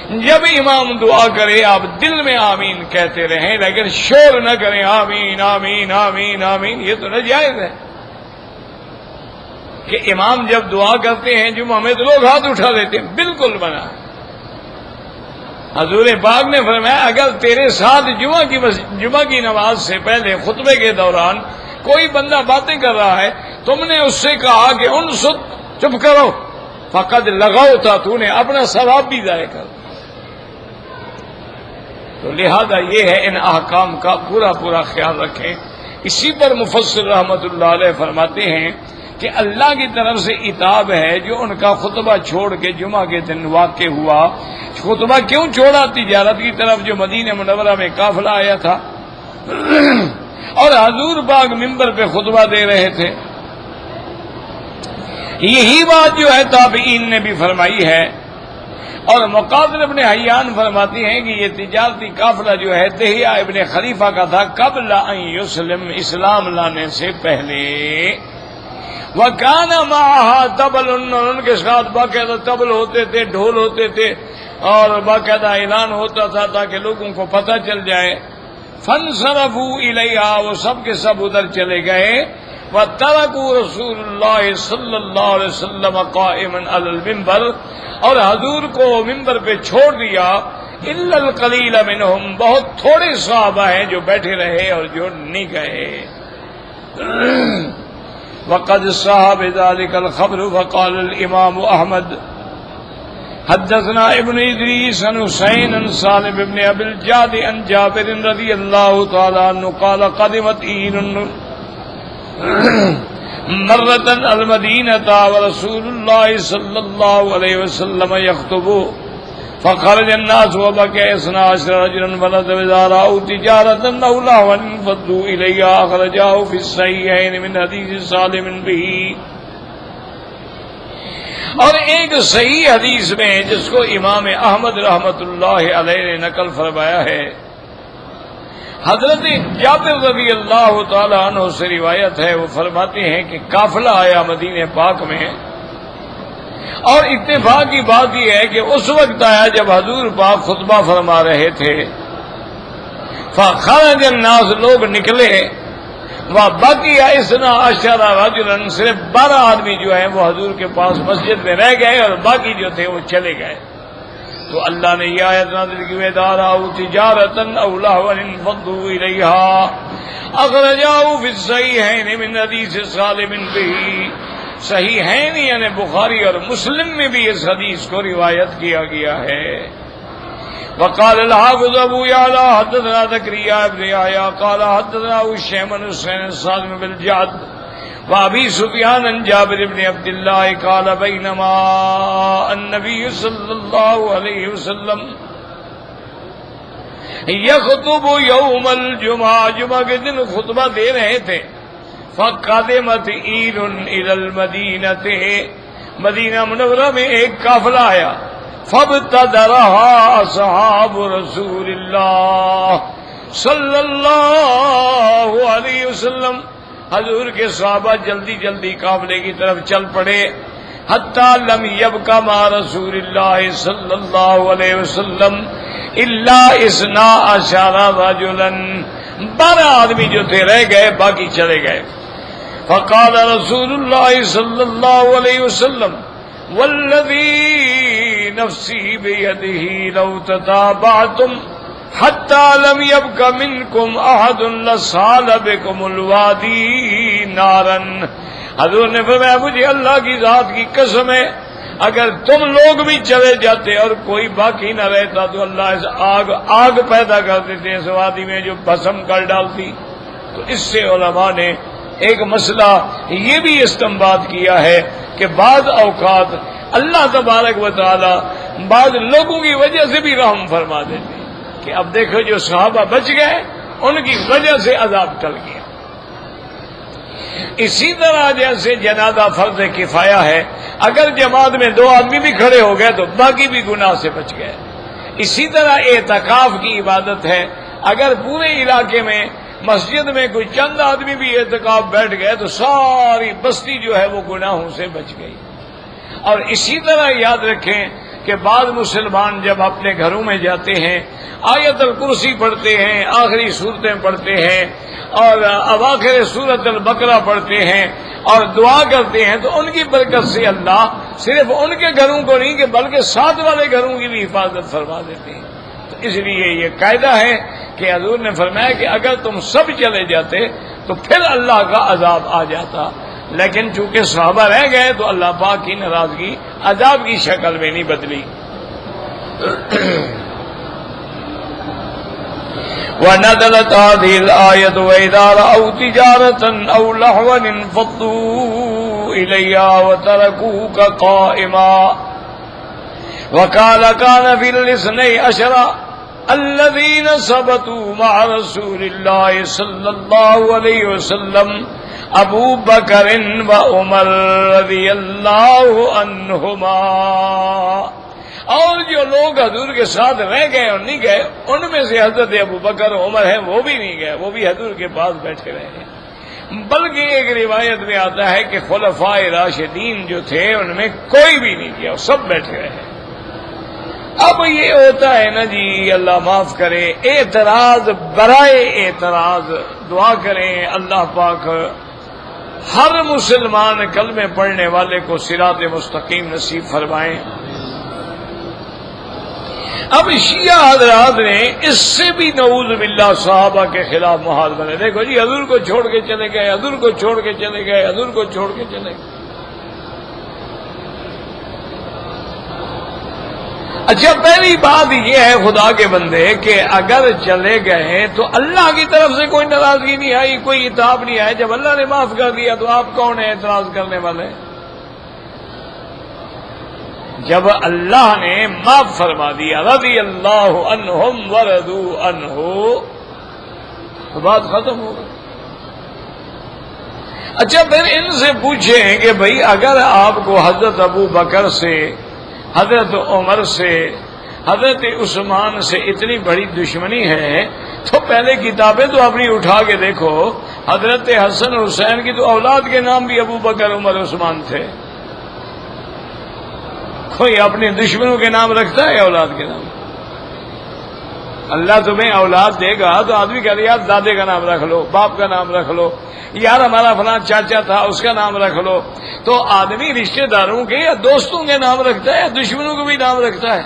جب امام دعا کرے آپ دل میں آمین کہتے رہیں لیکن شور نہ کریں آمین آمین آمین آمین. یہ تو ناجائز ہے کہ امام جب دعا کرتے ہیں جمعہ میں تو لوگ ہاتھ اٹھا دیتے ہیں, بالکل منع. حضور پاک نے فرمایا اگر تیرے ساتھ جمعہ کی نماز سے پہلے خطبے کے دوران کوئی بندہ باتیں کر رہا ہے, تم نے اس سے کہا کہ انصت, چپ کرو, فقد لغاؤ تھا, تو نے اپنا ثواب بھی ضائع کر. تو لہذا یہ ہے ان احکام کا پورا خیال رکھیں. اسی پر مفسر رحمت اللہ علیہ فرماتے ہیں کہ اللہ کی طرف سے عتاب ہے جو ان کا خطبہ چھوڑ کے جمعہ کے دن واقع ہوا. خطبہ کیوں چھوڑا؟ تجارت کی طرف جو مدینہ منورہ میں قافلہ آیا تھا اور حضور پاک منبر پہ خطبہ دے رہے تھے. یہی بات جو ہے تابعین نے بھی فرمائی ہے. اور مقاتل ابن حیان فرماتی ہیں کہ یہ تجارتی قافلہ جو ہے دہیہ ابن خلیفہ کا تھا قبل ان یسلم, اسلام لانے سے پہلے. وَكَانَ مَعَهَا طَبْلٌ, اور ان کے ساتھ باقاعدہ طبل ہوتے تھے, ڈھول ہوتے تھے اور باقاعدہ اعلان ہوتا تھا تاکہ لوگوں کو پتہ چل جائے. فَانْصَرَفُوا إِلَيْهَا, وہ سب کے سب ادھر چلے گئے. وَتَرَكُوا رَسُولُ اللَّهِ صلی اللہ علیہ وسلم قَائِمًا عَلَى الْمِنبَرِ, اور حضور کو ممبر پہ چھوڑ دیا. الا القلیل منہم, بہت تھوڑے صحابہ ہیں جو بیٹھے رہے اور جو نہیں گئے. وقد صحاب ذلك الخبر وقال الامام احمد حدثنا ابن ادریس عن حسین عن سالم بن ابی الجعد عن جابر رضی اللہ تعالی عنہ قال قدمت عین مرة المدينة ورسول الله صلى الله عليه وسلم يخطب فخرج الناس وبكى 12 رجلا فنزلوا إذا رأوا تجارة أو لهوا انفضوا إليها أخرجاه في الصحيحين من حديث سالم به. اور ایک صحیح حدیث میں جس کو امام احمد رحمت اللہ علیہ نے نقل فرمایا ہے, حضرت جابر رضی اللہ تعالی عنہ سے روایت ہے, وہ فرماتے ہیں کہ قافلہ آیا مدینہ پاک میں, اور اتفاق کی بات یہ ہے کہ اس وقت آیا جب حضور پاک خطبہ فرما رہے تھے. فخرج الناس, لوگ نکلے. وبقي 12 رجلا, صرف 12 آدمی جو ہیں وہ حضور کے پاس مسجد میں رہ گئے اور باقی جو تھے وہ چلے گئے. تو اللہ نے یہ آیت نازل کی وَدَارَوْا تِجَارَةً أَوْ لَهْوًا انفضوا إِلَيْهَا أَخْرَجَاهُ فِي الصَّحِيحَيْنِ مِنْ حَدِيثِ سَالِمٍ بِهِ. صحیحین یعنی بخاری اور مسلم میں بھی اس حدیث کو روایت کیا گیا ہے. وقال الحافظ ابو يعلى حدثنا زكريا بن يحيى قال حدثنا هشام بن حسين سالم بن الجعد وابي سفيان عن جابر بن عبد الله قال بينما النبي صلى الله عليه وسلم يخطب يوم الجمعة, جمعہ کے دن خطبہ دے رہے تھے. فقدمت عیر الى المدینہ, مدینہ منورہ میں ایک قافلہ آیا. فابتدرها اصحاب رسول اللہ صلی اللہ علیہ وسلم, حضور کے صحابہ جلدی جلدی قافلے کی طرف چل پڑے. حتی لم یبق مع رسول اللہ صلی اللہ علیہ وسلم الا 12 رجلا, 12 آدمی جو تھے رہ گئے, باقی چلے گئے. فقال رسول الله صلى الله عليه وسلم والذي نفسي بيده لو تتابعتم حتى لم يبق منكم احد لسال بكم الوادي نارا. حضور نے فرمایا مجھے اللہ کی ذات کی قسم ہے اگر تم لوگ بھی چلے جاتے اور کوئی باقی نہ رہتا تو اللہ اس آگ پیدا کر دیتے اس وادی میں جو بھسم کر ڈالتی. تو اس سے علماء نے ایک مسئلہ یہ بھی استنباط کیا ہے کہ بعض اوقات اللہ تبارک و تعالی بعض لوگوں کی وجہ سے بھی رحم فرما دیتے ہیں کہ اب دیکھو جو صحابہ بچ گئے ان کی وجہ سے عذاب ٹل گیا. اسی طرح جیسے جنازہ فرض کفایہ ہے اگر جماعت میں 2 آدمی بھی کھڑے ہو گئے تو باقی بھی گناہ سے بچ گئے. اسی طرح اعتکاف کی عبادت ہے اگر پورے علاقے میں مسجد میں کوئی چند آدمی بھی اعتکاف بیٹھ گئے تو ساری بستی جو ہے وہ گناہوں سے بچ گئی. اور اسی طرح یاد رکھیں کہ بعض مسلمان جب اپنے گھروں میں جاتے ہیں آیت الکرسی پڑھتے ہیں آخری صورتیں پڑھتے ہیں اور اواخر سورۃ البقرہ پڑھتے ہیں اور دعا کرتے ہیں تو ان کی برکت سے اللہ صرف ان کے گھروں کو نہیں کہ بلکہ ساتھ والے گھروں کی بھی حفاظت فرما دیتے ہیں. تو اس لیے یہ قاعدہ ہے کہ حضور نے فرمایا کہ اگر تم سب چلے جاتے تو پھر اللہ کا عذاب آ جاتا، لیکن چونکہ صحابہ رہ گئے تو اللہ پاک کی ناراضگی عذاب کی شکل میں نہیں بدلی. وَنَزَلَتْ هَذِهِ الْآيَةُ وَإِذَا رَأَوْا تِجَارَةً أَوْ لَهْوًا انفَضُّوا إِلَيْهَا وَتَرَكُوكَ قَائِمًا. وَقَالَ كَانَ فِي الْإِثْنَيْ عَشَرَ الَّذِينَ ثَبَتُوا مَعَ رَسُولِ اللَّهِ صَلَّى اللَّهُ عَلَيْهِ وَسَلَّمَ ابو بکر و عمر رضی اللہ عنہما. اور جو لوگ حضور کے ساتھ رہ گئے اور نہیں گئے ان میں سے حضرت ابو بکر عمر ہیں وہ بھی نہیں گئے، وہ بھی حضور کے پاس بیٹھے رہے ہیں. بلکہ ایک روایت میں آتا ہے کہ خلفائے راشدین جو تھے ان میں کوئی بھی نہیں گیا، سب بیٹھے رہے. اب یہ ہوتا ہے نا جی، اللہ معاف کرے، اعتراض برائے اعتراض. دعا کریں اللہ پاک ہر مسلمان کلمے پڑھنے والے کو صراط مستقیم نصیب فرمائیں. اب شیعہ حضرات نے اس سے بھی نعوذ باللہ صحابہ کے خلاف محاذ بنے. دیکھو جی حضور کو چھوڑ کے چلے گئے، حضور کو چھوڑ کے چلے گئے، حضور کو چھوڑ کے چلے گئے. اچھا پہلی بات یہ ہے خدا کے بندے کہ اگر چلے گئے تو اللہ کی طرف سے کوئی ناراضگی نہیں آئی، کوئی عتاب نہیں آیا. جب اللہ نے معاف کر دیا تو آپ کون ہیں اعتراض کرنے والے؟ جب اللہ نے معاف فرما دیا رضی اللہ عنہم ورضوا عنہ تو بات ختم ہو گئی. اچھا پھر ان سے پوچھیں کہ بھئی اگر آپ کو حضرت ابو بکر سے، حضرت عمر سے، حضرت عثمان سے اتنی بڑی دشمنی ہے تو پہلے کتابیں تو اپنی اٹھا کے دیکھو. حضرت حسن حسین کی تو اولاد کے نام بھی ابو بکر عمر عثمان تھے. کوئی اپنے دشمنوں کے نام رکھتا ہے اولاد کے نام؟ اللہ تمہیں اولاد دے گا تو آدمی کہہ رہا یار دادے کا نام رکھ لو، باپ کا نام رکھ لو، یار ہمارا فلاں چاچا تھا اس کا نام رکھ لو. تو آدمی رشتہ داروں کے یا دوستوں کے نام رکھتا ہے یا دشمنوں کو بھی نام رکھتا ہے.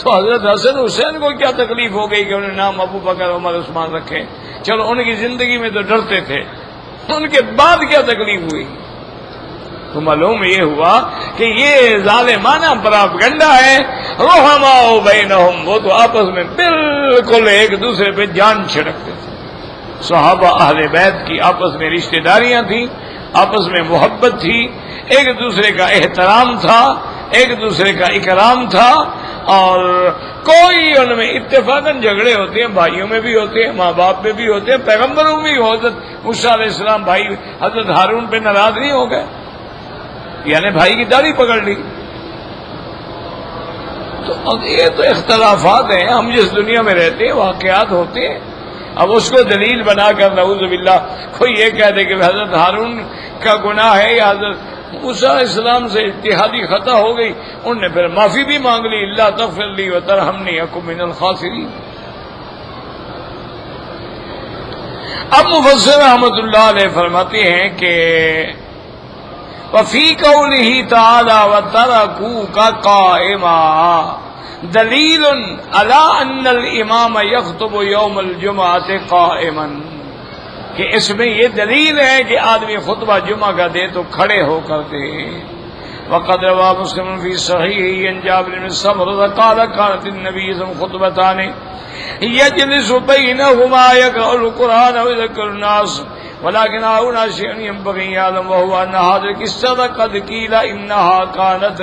تو حضرت حسن حسین کو کیا تکلیف ہو گئی کہ انہوں نے نام ابو بکر عمر عثمان رکھے؟ چلو ان کی زندگی میں تو ڈرتے تھے، ان کے بعد کیا تکلیف ہوئی؟ تو معلوم یہ ہوا کہ یہ ظالمانہ پراپگنڈا ہے. رحماء بینہم، وہ تو آپس میں بالکل ایک دوسرے پہ جان چھڑکتے تھے. صحابہ اہل بیت کی آپس میں رشتہ داریاں تھیں، آپس میں محبت تھی، ایک دوسرے کا احترام تھا، ایک دوسرے کا اکرام تھا. اور کوئی ان میں اتفاقاً جھگڑے ہوتے ہیں، بھائیوں میں بھی ہوتے ہیں، ماں باپ میں بھی ہوتے ہیں، پیغمبروں میں بھی. حضرت موسیٰ علیہ السلام بھائی حضرت ہارون پہ ناراض نہیں ہو گئے، یعنی بھائی کی داڑھی پکڑ لی. تو یہ تو اختلافات ہیں، ہم جس دنیا میں رہتے ہیں واقعات ہوتے ہیں. اب اس کو دلیل بنا کر نعوذ باللہ کوئی یہ کہہ دے کہ حضرت ہارون کا گناہ ہے یا حضرت موسیٰ علیہ السلام سے اتحادی خطا ہو گئی، انہوں نے پھر معافی بھی مانگ لی، اللہ تغفر لی وترحمنی اکن من الخاسرین. اب مفسر رحمۃ اللہ علیہ فرماتے ہیں کہ وفی قولہ تعالی وترکوک قائما دلیل علی ان الامام یخطب یوم الجمعۃ قائما، کہ اس میں یہ دلیل ہے کہ آدمی خطبہ جمعہ کا دے تو کھڑے ہو کر دے۔ وقد روى مسلم في صحيحه عن جابر بن سمرة قال كانت النبي صلى الله عليه وسلم خطبتان يجلس بينهما يقرأ القرآن ويذكر الناس، ولكن هنا شيء ينبغي يعلم وهو أن هذه القصة قد قيل إنها كانت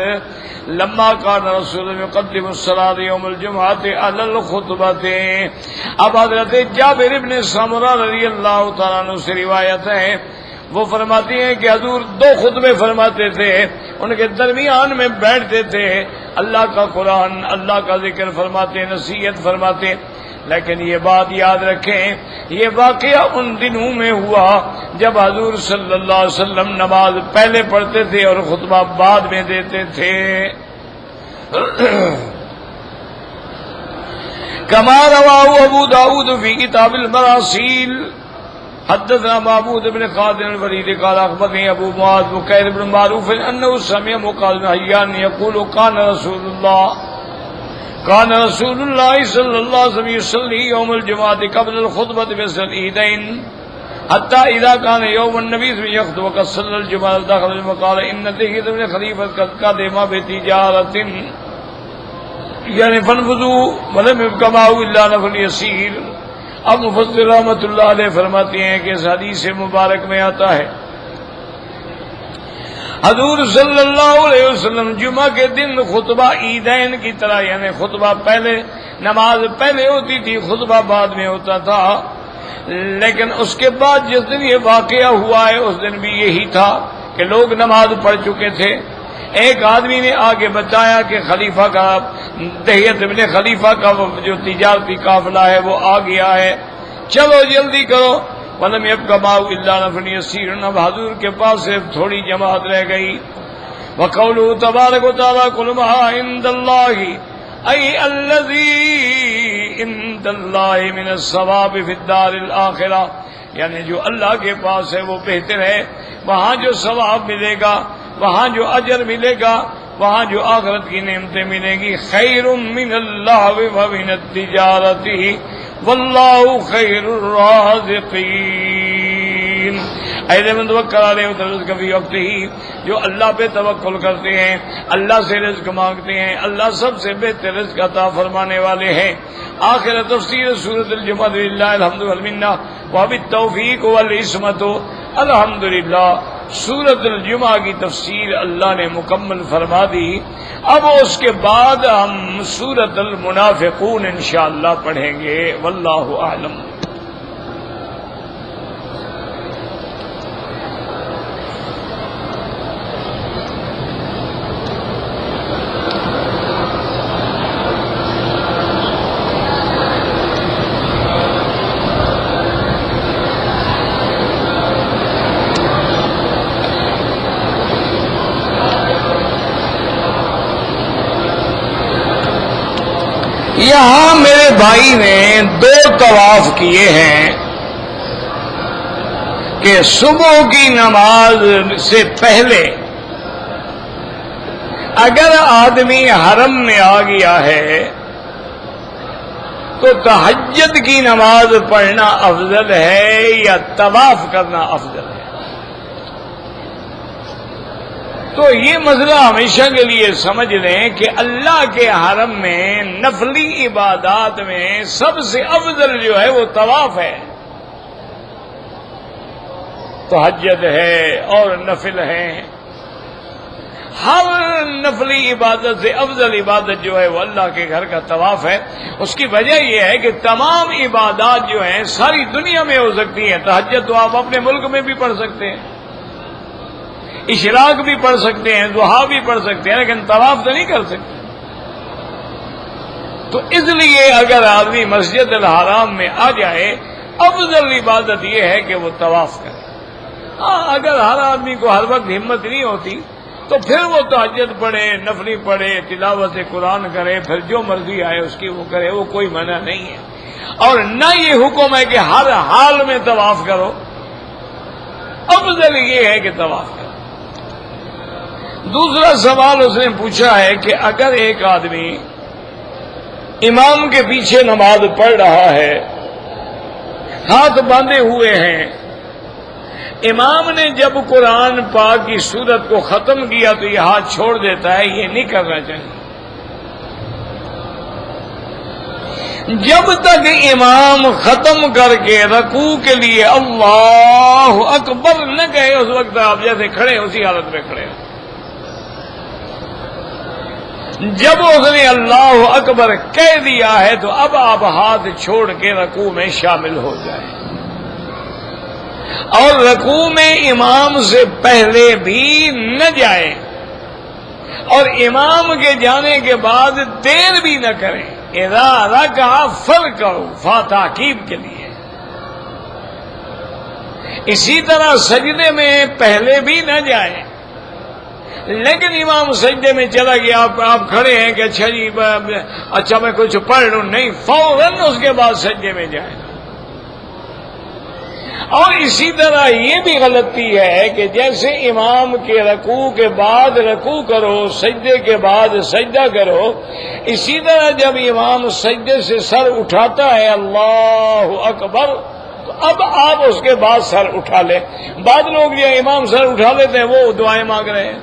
لما كان رسول الله يقدم الصلاة يوم الجمعة على الخطبة۔ اب حضرت جابر بن سمرہ رضی اللہ تعالیٰ عنہ سے روایت ہے، وہ فرماتے ہیں کہ حضور دو خطبے فرماتے تھے، ان کے درمیان میں بیٹھتے تھے، اللہ کا قرآن، اللہ کا ذکر فرماتے، نصیحت فرماتے۔ لیکن یہ بات یاد رکھیں، یہ واقعہ ان دنوں میں ہوا جب حضور صلی اللہ علیہ وسلم نماز پہلے پڑھتے تھے اور خطبہ بعد میں دیتے تھے۔ کما رواه ابو داود فی کتاب المراسیل حدثنا معبود بن خالد الولید قال اخبرني ابو معاذ بكير بن معروف انه سمع معاذ بن حيان يقول كان رسول الله صلى الله عليه وسلم يصلي يوم الجمعة قبل الخطبة بسر العيدين حتى اذا كان يوم النبي يخطب وقد صلى الجمعة دخل وقال ان دهية بن خليفة قد قدم بتجارة يعني فانفذوا ولم يبق معه الا نفر يسير۔ اب مفسر رحمۃ اللہ علیہ فرماتے ہیں کہ اس حدیث مبارک میں آتا ہے حضور صلی اللہ علیہ وسلم جمعہ کے دن خطبہ عیدین کی طرح، یعنی خطبہ پہلے، نماز پہلے ہوتی تھی، خطبہ بعد میں ہوتا تھا، لیکن اس کے بعد جس دن یہ واقعہ ہوا ہے اس دن بھی یہی تھا کہ لوگ نماز پڑھ چکے تھے۔ ایک آدمی نے آگے بتایا کہ خلیفہ کا، دہیت ابن خلیفہ کا جو تجارتی قافلہ ہے وہ آ گیا ہے، چلو جلدی کرو۔ ولم يبق معه الا نفر يسير، اب حضور کے پاس صرف تھوڑی جماعت رہ گئی۔ وقوله تبارک وتعالی قل ما عند الله اي الذي عند الله من الثواب في الدار الاخرہ، یعنی جو اللہ کے پاس ہے وہ بہتر ہے، وہاں جو ثواب ملے گا، وہاں جو اجر ملے گا، وہاں جو آخرت کی نعمتیں ملیں گی۔ خیر من اللہ ومن التجارت واللہ خیر الرازقین۔ ایسے من توکل علیہ وترزق فی وقتہ، جو اللہ پہ توکل کرتے ہیں، اللہ سے رزق مانگتے ہیں، اللہ سب سے بہتر رزق عطا فرمانے والے ہیں۔ آخر تفسیر سورۃ الجمعہ للہ الحمد والمنہ وبالتوفیق والعصمت۔ الحمدللہ سورۃ الجمعہ کی تفسیر اللہ نے مکمل فرما دی۔ اب اس کے بعد ہم سورۃ المنافقون انشاءاللہ پڑھیں گے، واللہ اعلم۔ یہاں میرے بھائی نے دو طواف کیے ہیں کہ صبح کی نماز سے پہلے اگر آدمی حرم میں آ گیا ہے تو تہجد کی نماز پڑھنا افضل ہے یا طواف کرنا افضل ہے؟ تو یہ مسئلہ ہمیشہ کے لیے سمجھ لیں کہ اللہ کے حرم میں نفلی عبادات میں سب سے افضل جو ہے وہ طواف ہے، تہجد ہے اور نفل ہے۔ ہر نفلی عبادت سے افضل عبادت جو ہے وہ اللہ کے گھر کا طواف ہے۔ اس کی وجہ یہ ہے کہ تمام عبادات جو ہیں ساری دنیا میں ہو سکتی ہیں۔ تہجد تو آپ اپنے ملک میں بھی پڑھ سکتے ہیں، اشراق بھی پڑھ سکتے ہیں، ضحیٰ بھی پڑھ سکتے ہیں، لیکن طواف تو نہیں کر سکتے۔ تو اس لیے اگر آدمی مسجد الحرام میں آ جائے، افضل عبادت یہ ہے کہ وہ طواف کرے۔ ہاں اگر ہر آدمی کو ہر وقت ہمت نہیں ہوتی تو پھر وہ تہجد پڑھے، نفلی پڑھے، تلاوت قرآن کرے، پھر جو مرضی آئے اس کی وہ کرے، وہ کوئی منع نہیں ہے۔ اور نہ یہ حکم ہے کہ ہر حال میں طواف کرو، افضل یہ ہے کہ طواف کرو۔ دوسرا سوال اس نے پوچھا ہے کہ اگر ایک آدمی امام کے پیچھے نماز پڑھ رہا ہے، ہاتھ باندھے ہوئے ہیں، امام نے جب قرآن پاک کی سورت کو ختم کیا تو یہ ہاتھ چھوڑ دیتا ہے، یہ نہیں کرنا چاہیے۔ جب تک امام ختم کر کے رکوع کے لیے اللہ اکبر نہ کہے اس وقت آپ جیسے کھڑے اسی حالت میں کھڑے ہیں۔ جب اس نے اللہ اکبر کہہ دیا ہے تو اب آپ ہاتھ چھوڑ کے رکوع میں شامل ہو جائیں، اور رکوع میں امام سے پہلے بھی نہ جائیں، اور امام کے جانے کے بعد دیر بھی نہ کریں۔ اذا رکع فرکعوا فاتحقیب کے لیے۔ اسی طرح سجدے میں پہلے بھی نہ جائیں، لیکن امام سجدے میں چلا گیا، آپ کھڑے ہیں کہ اچھا جی اچھا میں کچھ پڑھ لوں، نہیں، فوراً اس کے بعد سجدے میں جائیں۔ اور اسی طرح یہ بھی غلطی ہے کہ جیسے امام کے رکوع کے بعد رکوع کرو، سجدے کے بعد سجدہ کرو، اسی طرح جب امام سجدے سے سر اٹھاتا ہے اللہ اکبر تو اب آپ اس کے بعد سر اٹھا لیں۔ بعض لوگ یہ امام سر اٹھا لیتے ہیں، وہ دعائیں مانگ رہے ہیں،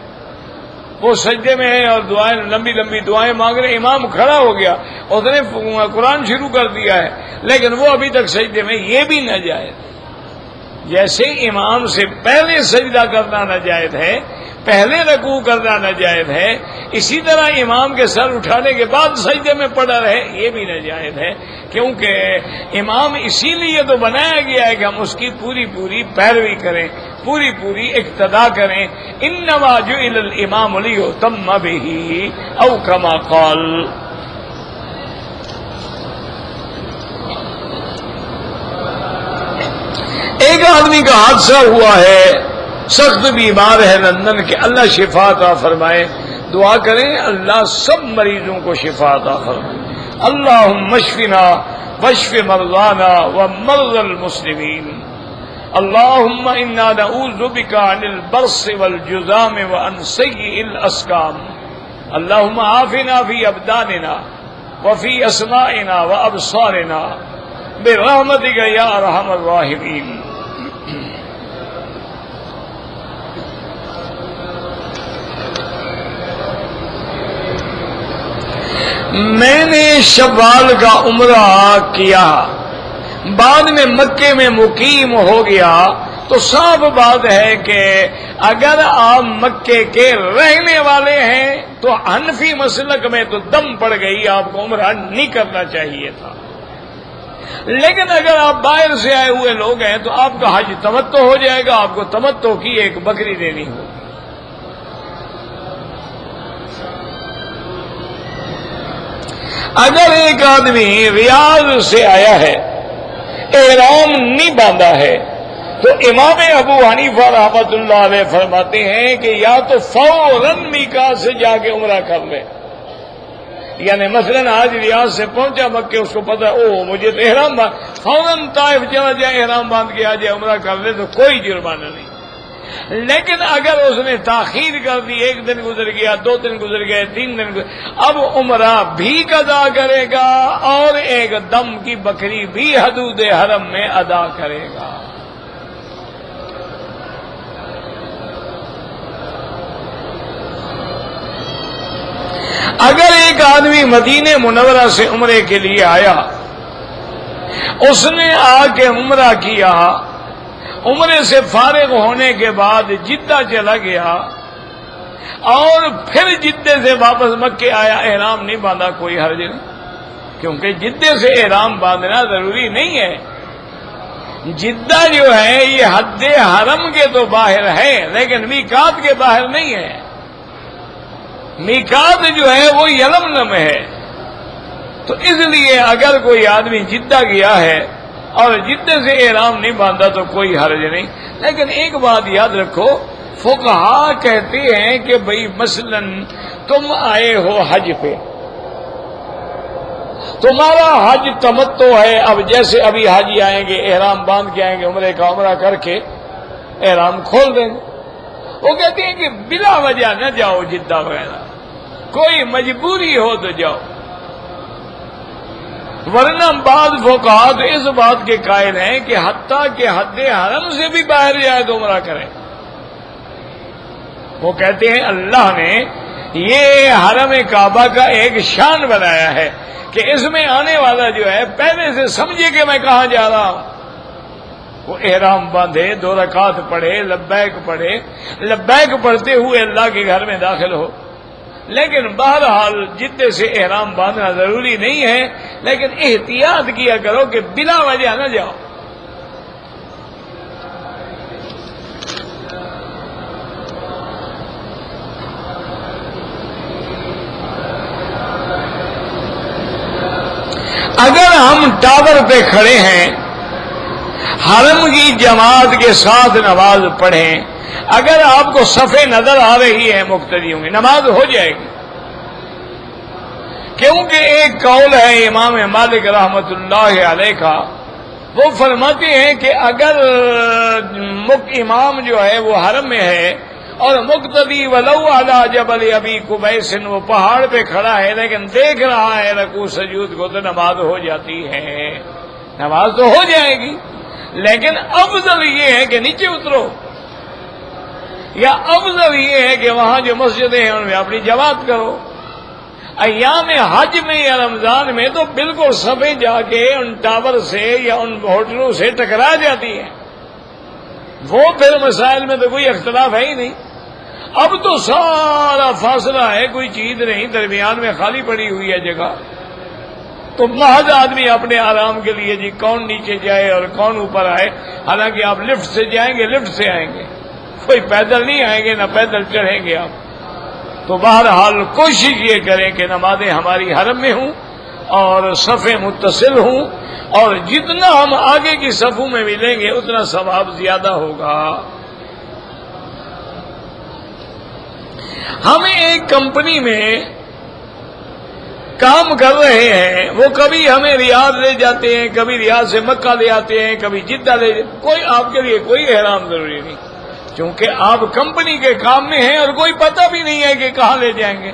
وہ سجدے میں ہیں اور دعائیں لمبی لمبی دعائیں مانگ رہے ہیں، امام کھڑا ہو گیا، اس نے قرآن شروع کر دیا ہے لیکن وہ ابھی تک سجدے میں، یہ بھی نہ جائے۔ جیسے امام سے پہلے سجدہ کرنا ناجائز ہے، پہلے رکوع کرنا ناجائز ہے، اسی طرح امام کے سر اٹھانے کے بعد سجدے میں پڑا رہے یہ بھی ناجائز ہے، کیونکہ امام اسی لیے تو بنایا گیا ہے کہ ہم اس کی پوری پوری پیروی کریں، پوری پوری اقتداء کریں۔ انما جعل الامام لیؤتم بہ او کما قال۔ ایک آدمی کا حادثہ ہوا ہے، سخت بیمار ہے لندن کے، اللہ شفا عطا فرمائے، دعا کریں اللہ سب مریضوں کو شفا عطا فرمائے۔ اللہم اشفنا واشف مرضانا ومرضى المسلمین، اللہم انا نعوذ بک عن البرص والجذام وعن سیء الاسقام، اللہم عافنا فی ابداننا وفی اسمائنا وابصارنا برحمتک یا ارحم الراحمین۔ میں نے شوال کا عمرہ کیا، بعد میں مکے میں مقیم ہو گیا، تو صاف بات ہے کہ اگر آپ مکے کے رہنے والے ہیں تو حنفی مسلک میں تو دم پڑ گئی، آپ کو عمرہ نہیں کرنا چاہیے تھا، لیکن اگر آپ باہر سے آئے ہوئے لوگ ہیں تو آپ کا حج تمتع ہو جائے گا، آپ کو تمتع کی ایک بکری دینی ہوگی۔ اگر ایک آدمی ریاض سے آیا ہے، احرام نہیں باندھا ہے، تو امام ابو حنیفہ رحمۃ اللہ علیہ فرماتے ہیں کہ یا تو فوراً میقات سے جا کے عمرہ کر لے، یعنی مثلاً آج ریاض سے پہنچا مکے، اس کو پتا او مجھے تو احرام فوراً طائف چلا جائے، احرام باندھ کے آ جائے، عمرہ کر لے تو کوئی جرمانہ نہیں۔ لیکن اگر اس نے تاخیر کر دی، ایک دن گزر گیا، 2 دن گزر گئے، 3 دن گزر، اب عمرہ بھی قضا کرے گا اور ایک دم کی بکری بھی حدود حرم میں ادا کرے گا۔ اگر ایک آدمی مدینہ منورہ سے عمرے کے لیے آیا، اس نے آ کے عمرہ کیا، عمرے سے فارغ ہونے کے بعد جدہ چلا گیا اور پھر جدے سے واپس مکے آیا، احرام نہیں باندھا، کوئی حرج نہیں، کیونکہ جدے سے احرام باندھنا ضروری نہیں ہے۔ جدہ جو ہے یہ حد حرم کے تو باہر ہے لیکن میقات کے باہر نہیں ہے، میقات جو ہے وہ یلملم ہے۔ تو اس لیے اگر کوئی آدمی جدہ گیا ہے اور جدے سے احرام نہیں باندھا تو کوئی حرج نہیں، لیکن ایک بات یاد رکھو، فقہا کہتے ہیں کہ بھئی مثلا تم آئے ہو حج پہ تمہارا حج تمتع ہے. اب جیسے ابھی حاجی آئیں گے احرام باندھ کے آئیں گے, عمرے کا عمرہ کر کے احرام کھول دیں گے. وہ کہتے ہیں کہ بلا وجہ نہ جاؤ جدہ وغیرہ, کوئی مجبوری ہو تو جاؤ. ورنہ بعض فقہا تو اس بات کے قائل ہیں کہ حتیٰ کہ حد حرم سے بھی باہر جائے تو عمرہ کریں. وہ کہتے ہیں اللہ نے یہ حرم کعبہ کا ایک شان بنایا ہے کہ اس میں آنے والا جو ہے پہلے سے سمجھے کہ میں کہاں جا رہا ہوں. وہ احرام باندھے, 2 رکعت پڑھے, لبیک پڑھے, لبیک پڑھتے ہوئے اللہ کے گھر میں داخل ہو. لیکن بہرحال جدے سے احرام باندھنا ضروری نہیں ہے, لیکن احتیاط کیا کرو کہ بلا وجہ نہ جاؤ. اگر ہم ٹاور پہ کھڑے ہیں, حرم کی جماعت کے ساتھ نماز پڑھیں, اگر آپ کو صفیں نظر آ رہی ہے مقتدیوں کی, نماز ہو جائے گی. کیونکہ ایک قول ہے امام مالک رحمت اللہ علیہ کا, وہ فرماتے ہیں کہ اگر امام جو ہے وہ حرم میں ہے اور مقتدی ولو علی جبل ابی قبیس, وہ پہاڑ پہ کھڑا ہے لیکن دیکھ رہا ہے رکوع سجود کو, تو نماز ہو جاتی ہے. نماز تو ہو جائے گی, لیکن افضل یہ ہے کہ نیچے اترو, یا افضل یہ ہے کہ وہاں جو مسجدیں ہیں ان میں اپنی جماعت کرو. ایام حج میں یا رمضان میں تو بالکل صفیں جا کے ان ٹاور سے یا ان ہوٹلوں سے ٹکرا جاتی ہیں. وہ پھر مسائل میں تو کوئی اختلاف ہے ہی نہیں. اب تو سارا فاصلہ ہے, کوئی چیز نہیں, درمیان میں خالی پڑی ہوئی ہے جگہ. تو محض آدمی اپنے آرام کے لیے جی کون نیچے جائے اور کون اوپر آئے. حالانکہ آپ لفٹ سے جائیں گے, لفٹ سے آئیں گے, کوئی پیدل نہیں آئیں گے, نہ پیدل چڑھیں گے آپ. تو بہرحال کوشش یہ کریں کہ نمازیں ہماری حرم میں ہوں اور صفیں متصل ہوں, اور جتنا ہم آگے کی صفوں میں ملیں گے اتنا ثواب زیادہ ہوگا. ہم ایک کمپنی میں کام کر رہے ہیں, وہ کبھی ہمیں ریاض لے جاتے ہیں, کبھی ریاض سے مکہ لے آتے ہیں, کبھی جدہ لے جاتے ہیں. کوئی آپ کے لیے کوئی احرام ضروری نہیں, کیونکہ آپ کمپنی کے کام میں ہیں اور کوئی پتہ بھی نہیں ہے کہ کہاں لے جائیں گے.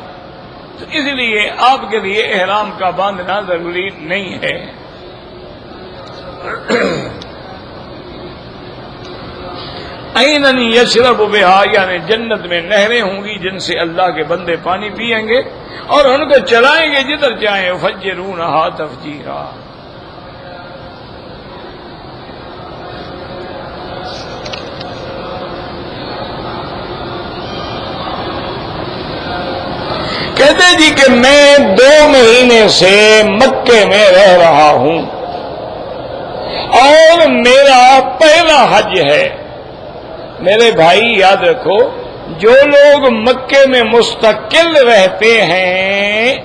تو اس لیے آپ کے لیے احرام کا باندھنا ضروری نہیں ہے. عینن یشرب بہا, یعنی جنت میں نہریں ہوں گی جن سے اللہ کے بندے پانی پئیں گے اور ان کو چلائیں گے جدھر چاہیں. فجرونہا تفجیرا. کہتے جی کہ میں 2 مہینے سے مکے میں رہ رہا ہوں اور میرا پہلا حج ہے. میرے بھائی یاد رکھو, جو لوگ مکے میں مستقل رہتے ہیں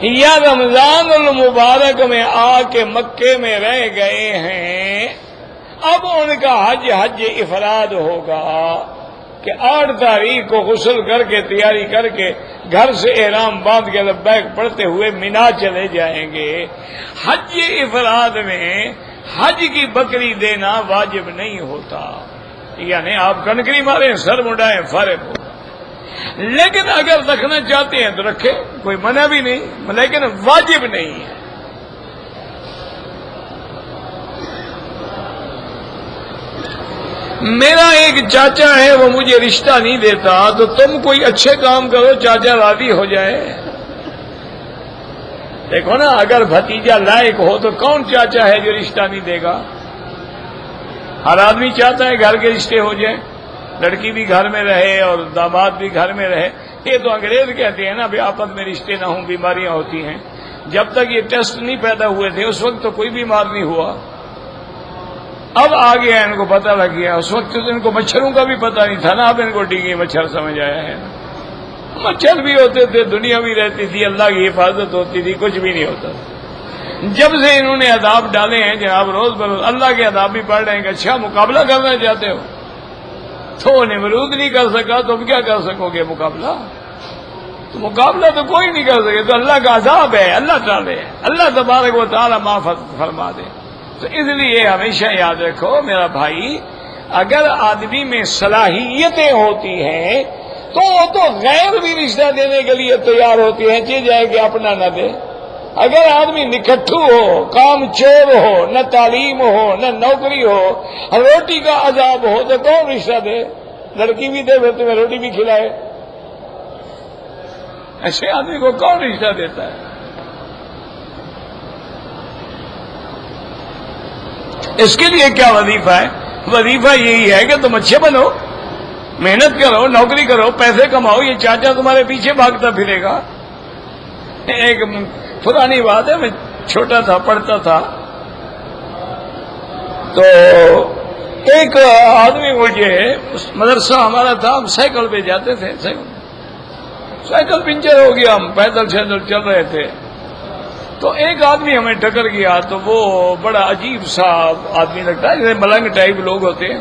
یا رمضان المبارک میں آ کے مکے میں رہ گئے ہیں, اب ان کا حج افراد ہوگا کہ 8 تاریخ کو غسل کر کے تیاری کر کے گھر سے احرام باندھ کے لبیک پڑھتے ہوئے مینا چلے جائیں گے. حج افراد میں حج کی بکری دینا واجب نہیں ہوتا, یعنی آپ کنکری ماریں, سر مڈائیں, فارغ ہو. لیکن اگر رکھنا چاہتے ہیں تو رکھیں, کوئی منع بھی نہیں, لیکن واجب نہیں ہے. میرا ایک چاچا ہے, وہ مجھے رشتہ نہیں دیتا, تو تم کوئی اچھے کام کرو, چاچا راضی ہو جائے. دیکھو نا, اگر بھتیجا لائق ہو تو کون چاچا ہے جو رشتہ نہیں دے گا؟ ہر آدمی چاہتا ہے گھر کے رشتے ہو جائیں, لڑکی بھی گھر میں رہے اور داماد بھی گھر میں رہے. یہ تو انگریز کہتے ہیں نا بھی آپس میں رشتے نہ ہوں, بیماریاں ہوتی ہیں. جب تک یہ ٹیسٹ نہیں پیدا ہوئے تھے اس وقت تو کوئی بیمار نہیں ہوا. اب آ گیا, ان کو پتہ لگ گیا. اس وقت تو ان کو مچھروں کا بھی پتہ نہیں تھا نا, اب ان کو ڈینگی مچھر سمجھ آیا ہے. مچھر بھی ہوتے تھے, دنیا بھی رہتی تھی, اللہ کی حفاظت ہوتی تھی, کچھ بھی نہیں ہوتا. جب سے انہوں نے عذاب ڈالے ہیں جناب, روز بروز اللہ کے عذاب بھی پڑھ رہے ہیں کہ اچھا مقابلہ کرنا چاہتے ہو, تو نمرود نہیں کر سکا, تم کیا کر سکو گے مقابلہ؟ تو مقابلہ تو کوئی نہیں کر سکے، تو اللہ کا عذاب ہے، اللہ تعالی ہے، اللہ تبارک و تعالی معاف فرما دے۔ تو اس لیے ہمیشہ یاد رکھو میرا بھائی، اگر آدمی میں صلاحیتیں ہوتی ہیں تو وہ تو غیر بھی رشتہ دینے کے لیے تیار ہوتی ہیں، چیز جائے کہ اپنا نہ دے۔ اگر آدمی نکھٹو ہو، کام چور ہو، نہ تعلیم ہو، نہ نوکری ہو، روٹی کا عذاب ہو، تو کون رشتہ دے؟ لڑکی بھی دے پھر تمہیں روٹی بھی کھلائے، ایسے آدمی کو کون رشتہ دیتا ہے؟ اس کے لیے کیا وظیفہ ہے؟ وظیفہ یہی ہے کہ تم اچھے بنو، محنت کرو، نوکری کرو، پیسے کماؤ، یہ چاچا تمہارے پیچھے بھاگتا پھرے گا۔ ایک پرانی بات ہے، میں چھوٹا تھا، پڑھتا تھا، تو ایک آدمی مجھے، مدرسہ ہمارا تھا، ہم سائیکل پہ جاتے تھے، سائیکل پنچر ہو گیا، ہم پیدل چل رہے تھے، تو ایک آدمی ہمیں ٹکر گیا، تو وہ بڑا عجیب سا آدمی لگتا ہے، جیسے ملنگ ٹائپ لوگ ہوتے ہیں۔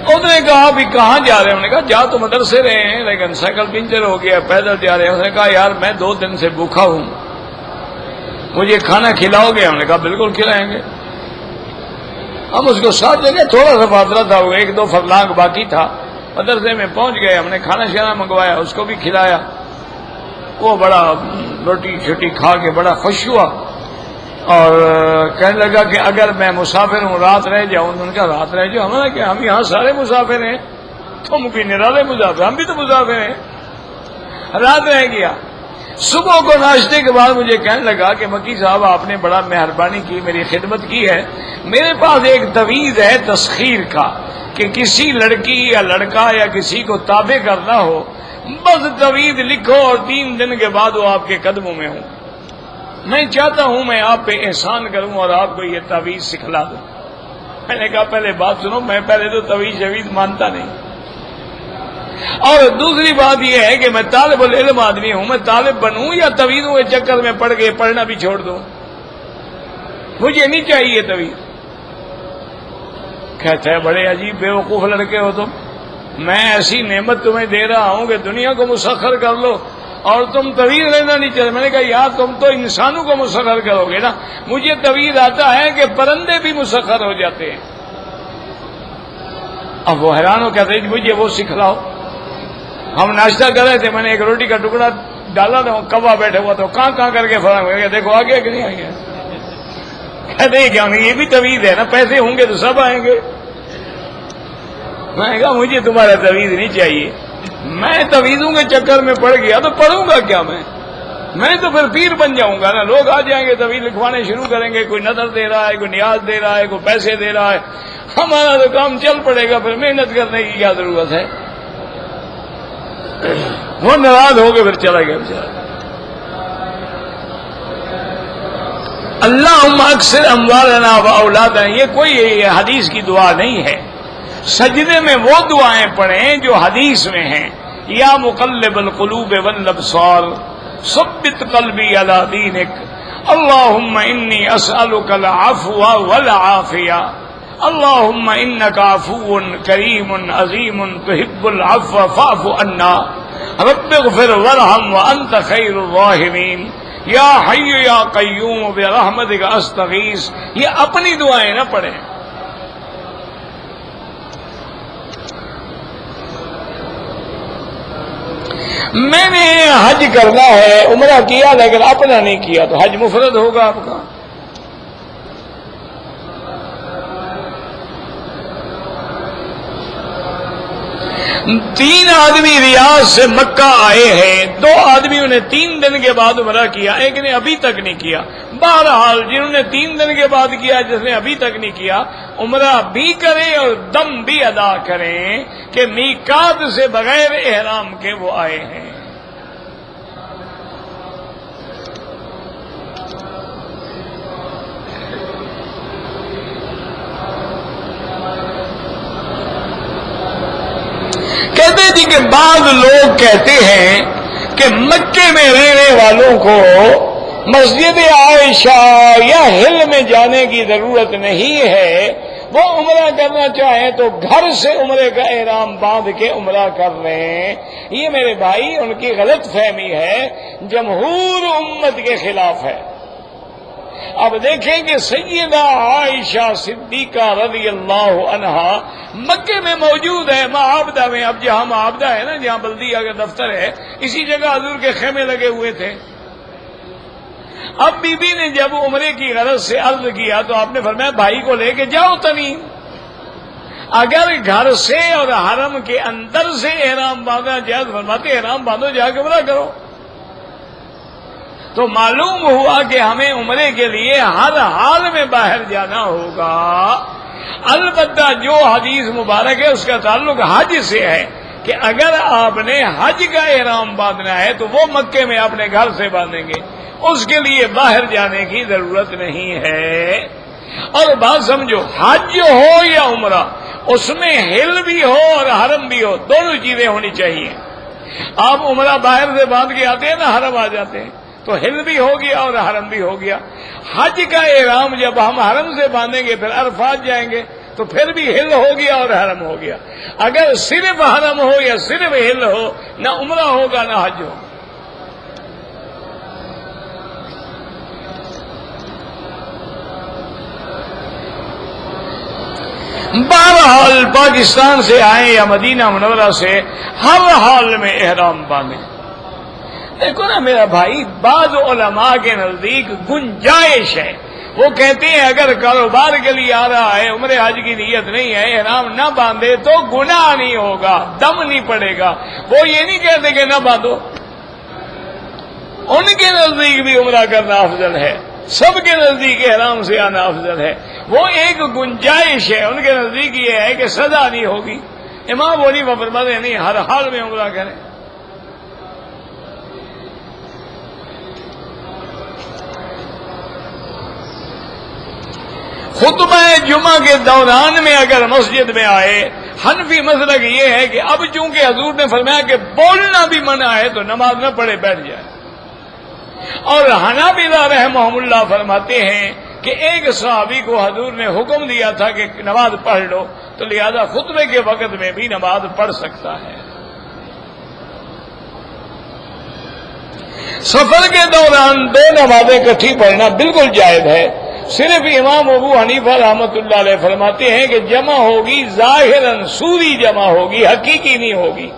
اس نے کہا بھی کہاں جا رہے ہیں؟ ہم نے کہا جا تو مدرسے رہے ہیں لیکن سائیکل پنچر ہو گیا، پیدل جا رہے ہیں۔ اس نے کہا یار میں 2 دن سے بھوکا ہوں، مجھے کھانا کھلاؤ گے؟ ہم نے کہا بالکل کھلائیں گے۔ ہم اس کو ساتھ لے گئے، تھوڑا سا فاصلہ تھا، 1-2 فرلانگ باقی تھا، مدرسے میں پہنچ گئے، ہم نے کھانا شانا منگوایا، اس کو بھی کھلایا۔ وہ بڑا روٹی چھوٹی کھا کے بڑا خوش ہوا اور کہنے لگا کہ اگر میں مسافر ہوں رات رہ جاؤں۔ ان کا رات رہ جاؤ؟ ہمارا کہ ہم یہاں سارے مسافر ہیں، تم بھی نرالے مسافر، ہم بھی تو مسافر ہیں۔ رات رہ گیا۔ صبح کو ناشتے کے بعد مجھے کہنے لگا کہ مکی صاحب آپ نے بڑا مہربانی کی، میری خدمت کی ہے، میرے پاس ایک تویز ہے تسخیر کا، کہ کسی لڑکی یا لڑکا یا کسی کو تابع کرنا ہو، بس تویز لکھو اور 3 دن کے بعد وہ آپ کے قدموں میں ہوں۔ میں چاہتا ہوں میں آپ پہ احسان کروں اور آپ کو یہ تویز سکھلا دوں۔ میں نے کہا پہلے بات سنو، میں پہلے تو تویز شویز مانتا نہیں، اور دوسری بات یہ ہے کہ میں طالب العلم آدمی ہوں، میں طالب بنوں یا تویزوں کے چکر میں پڑ کے پڑھنا بھی چھوڑ دوں؟ مجھے نہیں چاہیے تویز۔ کہتا ہے بڑے عجیب بیوقوف لڑکے ہو تم، میں ایسی نعمت تمہیں دے رہا ہوں کہ دنیا کو مسخر کر لو اور تم طویل لینا نہیں چاہتے۔ میں نے کہا یار تم تو انسانوں کو مسخر کرو گے نا، مجھے طویل آتا ہے کہ پرندے بھی مسخر ہو جاتے ہیں۔ اب وہ حیران ہو، کہتے ہیں مجھے وہ سکھلاؤ۔ ہم ناشتہ کر رہے تھے، میں نے ایک روٹی کا ٹکڑا ڈالا تھا، کوا بیٹھے ہوا تو کہاں کر کے فرق ہو گیا، دیکھو آ گیا کہ نہیں آ گیا؟ کہتے ہیں کیا یہ بھی طویل ہے نا، پیسے ہوں گے تو سب آئیں گے۔ میں نے کہا مجھے تمہارا تویز نہیں چاہیے، میں تویزوں کے چکر میں پڑ گیا تو پڑھوں گا کیا؟ میں تو پھر پیر بن جاؤں گا نا، لوگ آ جائیں گے تویز لکھوانے شروع کریں گے، کوئی نظر دے رہا ہے، کوئی نیاز دے رہا ہے، کوئی پیسے دے رہا ہے، ہمارا تو کام چل پڑے گا، پھر محنت کرنے کی کیا ضرورت ہے؟ وہ ناراض ہو کے پھر چلا گیا بیچارہ۔ اللہم اکثر اموالنا و اولادنا، یہ کوئی حدیث کی دعا نہیں ہے۔ سجدے میں وہ دعائیں پڑھیں جو حدیث میں ہیں، یا مقلب القلوب والابصار ثبت قلبی علی دینک، اللہم انی اسألک العفو والعافیہ، اللہم انک عفو کریم عظیم تحب العفو فاعف عنا، رب اغفر وارحم وانت خیر الراحمین، یا حی یا قیوم برحمتک استغیث۔ یہ اپنی دعائیں نہ پڑھیں۔ میں نے حج کرنا ہے، عمرہ کیا لیکن اپنا نہیں کیا، تو حج مفرد ہوگا آپ کا؟ تین آدمی ریاض سے مکہ آئے ہیں، 2 آدمیوں نے 3 دن کے بعد عمرہ کیا، ایک نے ابھی تک نہیں کیا۔ بہرحال جنہوں نے 3 دن کے بعد کیا، جس نے ابھی تک نہیں کیا، عمرہ بھی کریں اور دم بھی ادا کریں کہ میقات سے بغیر احرام کے وہ آئے ہیں۔ کہتے جی کہ بعض لوگ کہتے ہیں کہ مکے میں رہنے والوں کو مسجد عائشہ یا ہل میں جانے کی ضرورت نہیں ہے، وہ عمرہ کرنا چاہیں تو گھر سے عمرے کا احرام باندھ کے عمرہ کر لیں. یہ میرے بھائی ان کی غلط فہمی ہے، جمہور امت کے خلاف ہے. اب دیکھیں کہ سیدہ عائشہ صدیقہ رضی اللہ عنہا مکے میں موجود ہے، معابدہ میں. اب جہاں معابدہ ہے نا، جہاں بلدیہ کا دفتر ہے، اسی جگہ حضور کے خیمے لگے ہوئے تھے. اب بی بی نے جب عمرے کی غرض سے عرض کیا تو آپ نے فرمایا بھائی کو لے کے جاؤ تنی. اگر گھر سے اور حرم کے اندر سے احرام باندھنا جائز فرماتے احرام باندھو، جا کے عمرہ کرو. تو معلوم ہوا کہ ہمیں عمرے کے لیے ہر حال میں باہر جانا ہوگا. البتہ جو حدیث مبارک ہے اس کا تعلق حج سے ہے کہ اگر آپ نے حج کا احرام باندھنا ہے تو وہ مکے میں اپنے گھر سے باندھیں گے، اس کے لیے باہر جانے کی ضرورت نہیں ہے. اور بات سمجھو، حج ہو یا عمرہ، اس میں ہل بھی ہو اور حرم بھی ہو، دونوں چیزیں ہونی چاہیے. آپ عمرہ باہر سے باندھ کے آتے ہیں نا، حرم آ جاتے ہیں تو ہل بھی ہو گیا اور حرم بھی ہو گیا. حج کا احرام جب ہم حرم سے باندھیں گے پھر عرفات جائیں گے تو پھر بھی ہل ہو گیا اور حرم ہو گیا. اگر صرف حرم ہو یا صرف ہل ہو، نہ عمرہ ہوگا نہ حج ہوگا. بہرحال پاکستان سے آئیں یا مدینہ منورہ سے، ہر حال میں احرام باندھیں. دیکھو نا میرا بھائی، بعض علماء کے نزدیک گنجائش ہے. وہ کہتے ہیں اگر کاروبار کے لیے آ رہا ہے، عمرے حج کی نیت نہیں ہے، احرام نہ باندھے تو گناہ نہیں ہوگا، دم نہیں پڑے گا. وہ یہ نہیں کہتے کہ نہ باندھو. ان کے نزدیک بھی عمرہ کرنا افضل ہے، سب کے نزدیک احرام سے آنا افضل ہے. وہ ایک گنجائش ہے، ان کے نزدیک یہ ہے کہ سزا نہیں ہوگی. امام ابو حنیفہ فرماتے ہیں نہیں، ہر حال میں عمرہ کریں. خطبہ جمعہ کے دوران میں اگر مسجد میں آئے، حنفی مسلک یہ ہے کہ اب چونکہ حضور نے فرمایا کہ بولنا بھی منع ہے تو نماز نہ پڑھے، بیٹھ جائے. اور حنابلہ رحمہم اللہ فرماتے ہیں کہ ایک صحابی کو حضور نے حکم دیا تھا کہ نماز پڑھ لو، تو لہذا خطبے کے وقت میں بھی نماز پڑھ سکتا ہے. سفر کے دوران دو نمازیں اکٹھی پڑھنا بالکل جائز ہے. صرف امام ابو حنیفہ رحمۃ اللہ علیہ فرماتے ہیں کہ جمع ہوگی ظاہراً، سوری جمع ہوگی، حقیقی نہیں ہوگی.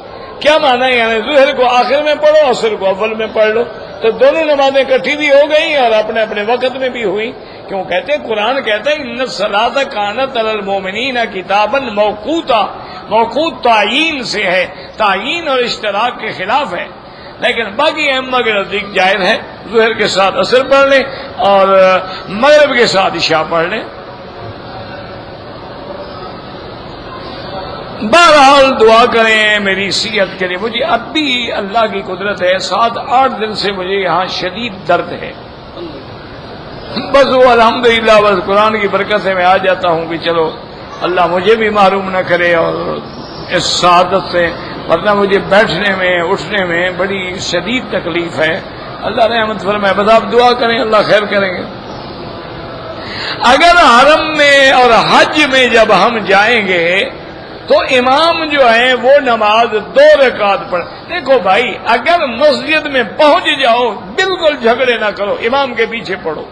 کیا معنی؟ یعنی ظہر کو آخر میں پڑھو، عصر کو اول میں پڑھ لو، تو دونوں نمازیں اکٹھی بھی ہو گئی اور اپنے اپنے وقت میں بھی ہوئی. کیوں کہتے ہیں؟ قرآن کہتا ہے ان الصلاۃ کانت علی المؤمنین کتابا موقوتا. موقوت تعیین سے ہے، تعیین اور اشتراک کے خلاف ہے. لیکن باقی ائمہ کے نزدیک جائز ہے، ظہر کے ساتھ عصر پڑھ لیں اور مغرب کے ساتھ عشاء پڑھ لیں. بہرحال دعا کریں میری صحت کے لیے. مجھے اب بھی اللہ کی قدرت ہے 7-8 دن سے مجھے یہاں شدید درد ہے. بس وہ الحمدللہ بس قرآن کی برکت سے میں آ جاتا ہوں کہ چلو اللہ مجھے بھی محروم نہ کرے اور اس سعادت سے، ورنہ مجھے بیٹھنے میں اٹھنے میں بڑی شدید تکلیف ہے. اللہ رحمت فرمائے. بس آپ دعا کریں، اللہ خیر کریں گے. اگر حرم میں اور حج میں جب ہم جائیں گے تو امام جو ہے وہ نماز 2 رکعت پڑھ. دیکھو بھائی، اگر مسجد میں پہنچ جاؤ بالکل جھگڑے نہ کرو، امام کے پیچھے پڑھو،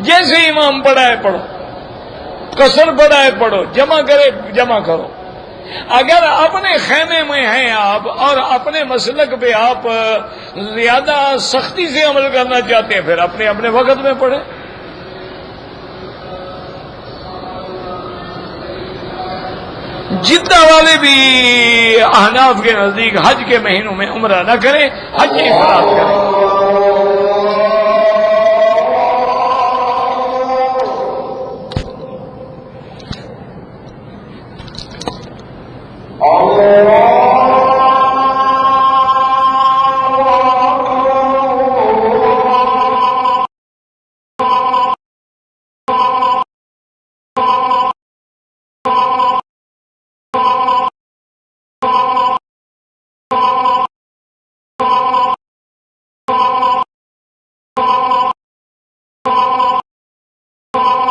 جیسے امام پڑھائے پڑھو، قصر پڑھائے پڑھو، جمع کرے جمع کرو. اگر اپنے خیمے میں ہیں آپ اور اپنے مسلک پہ آپ زیادہ سختی سے عمل کرنا چاہتے ہیں پھر اپنے اپنے وقت میں پڑھیں. جدہ والے بھی احناف کے نزدیک حج کے مہینوں میں عمرہ نہ کریں، حج افراد کریں.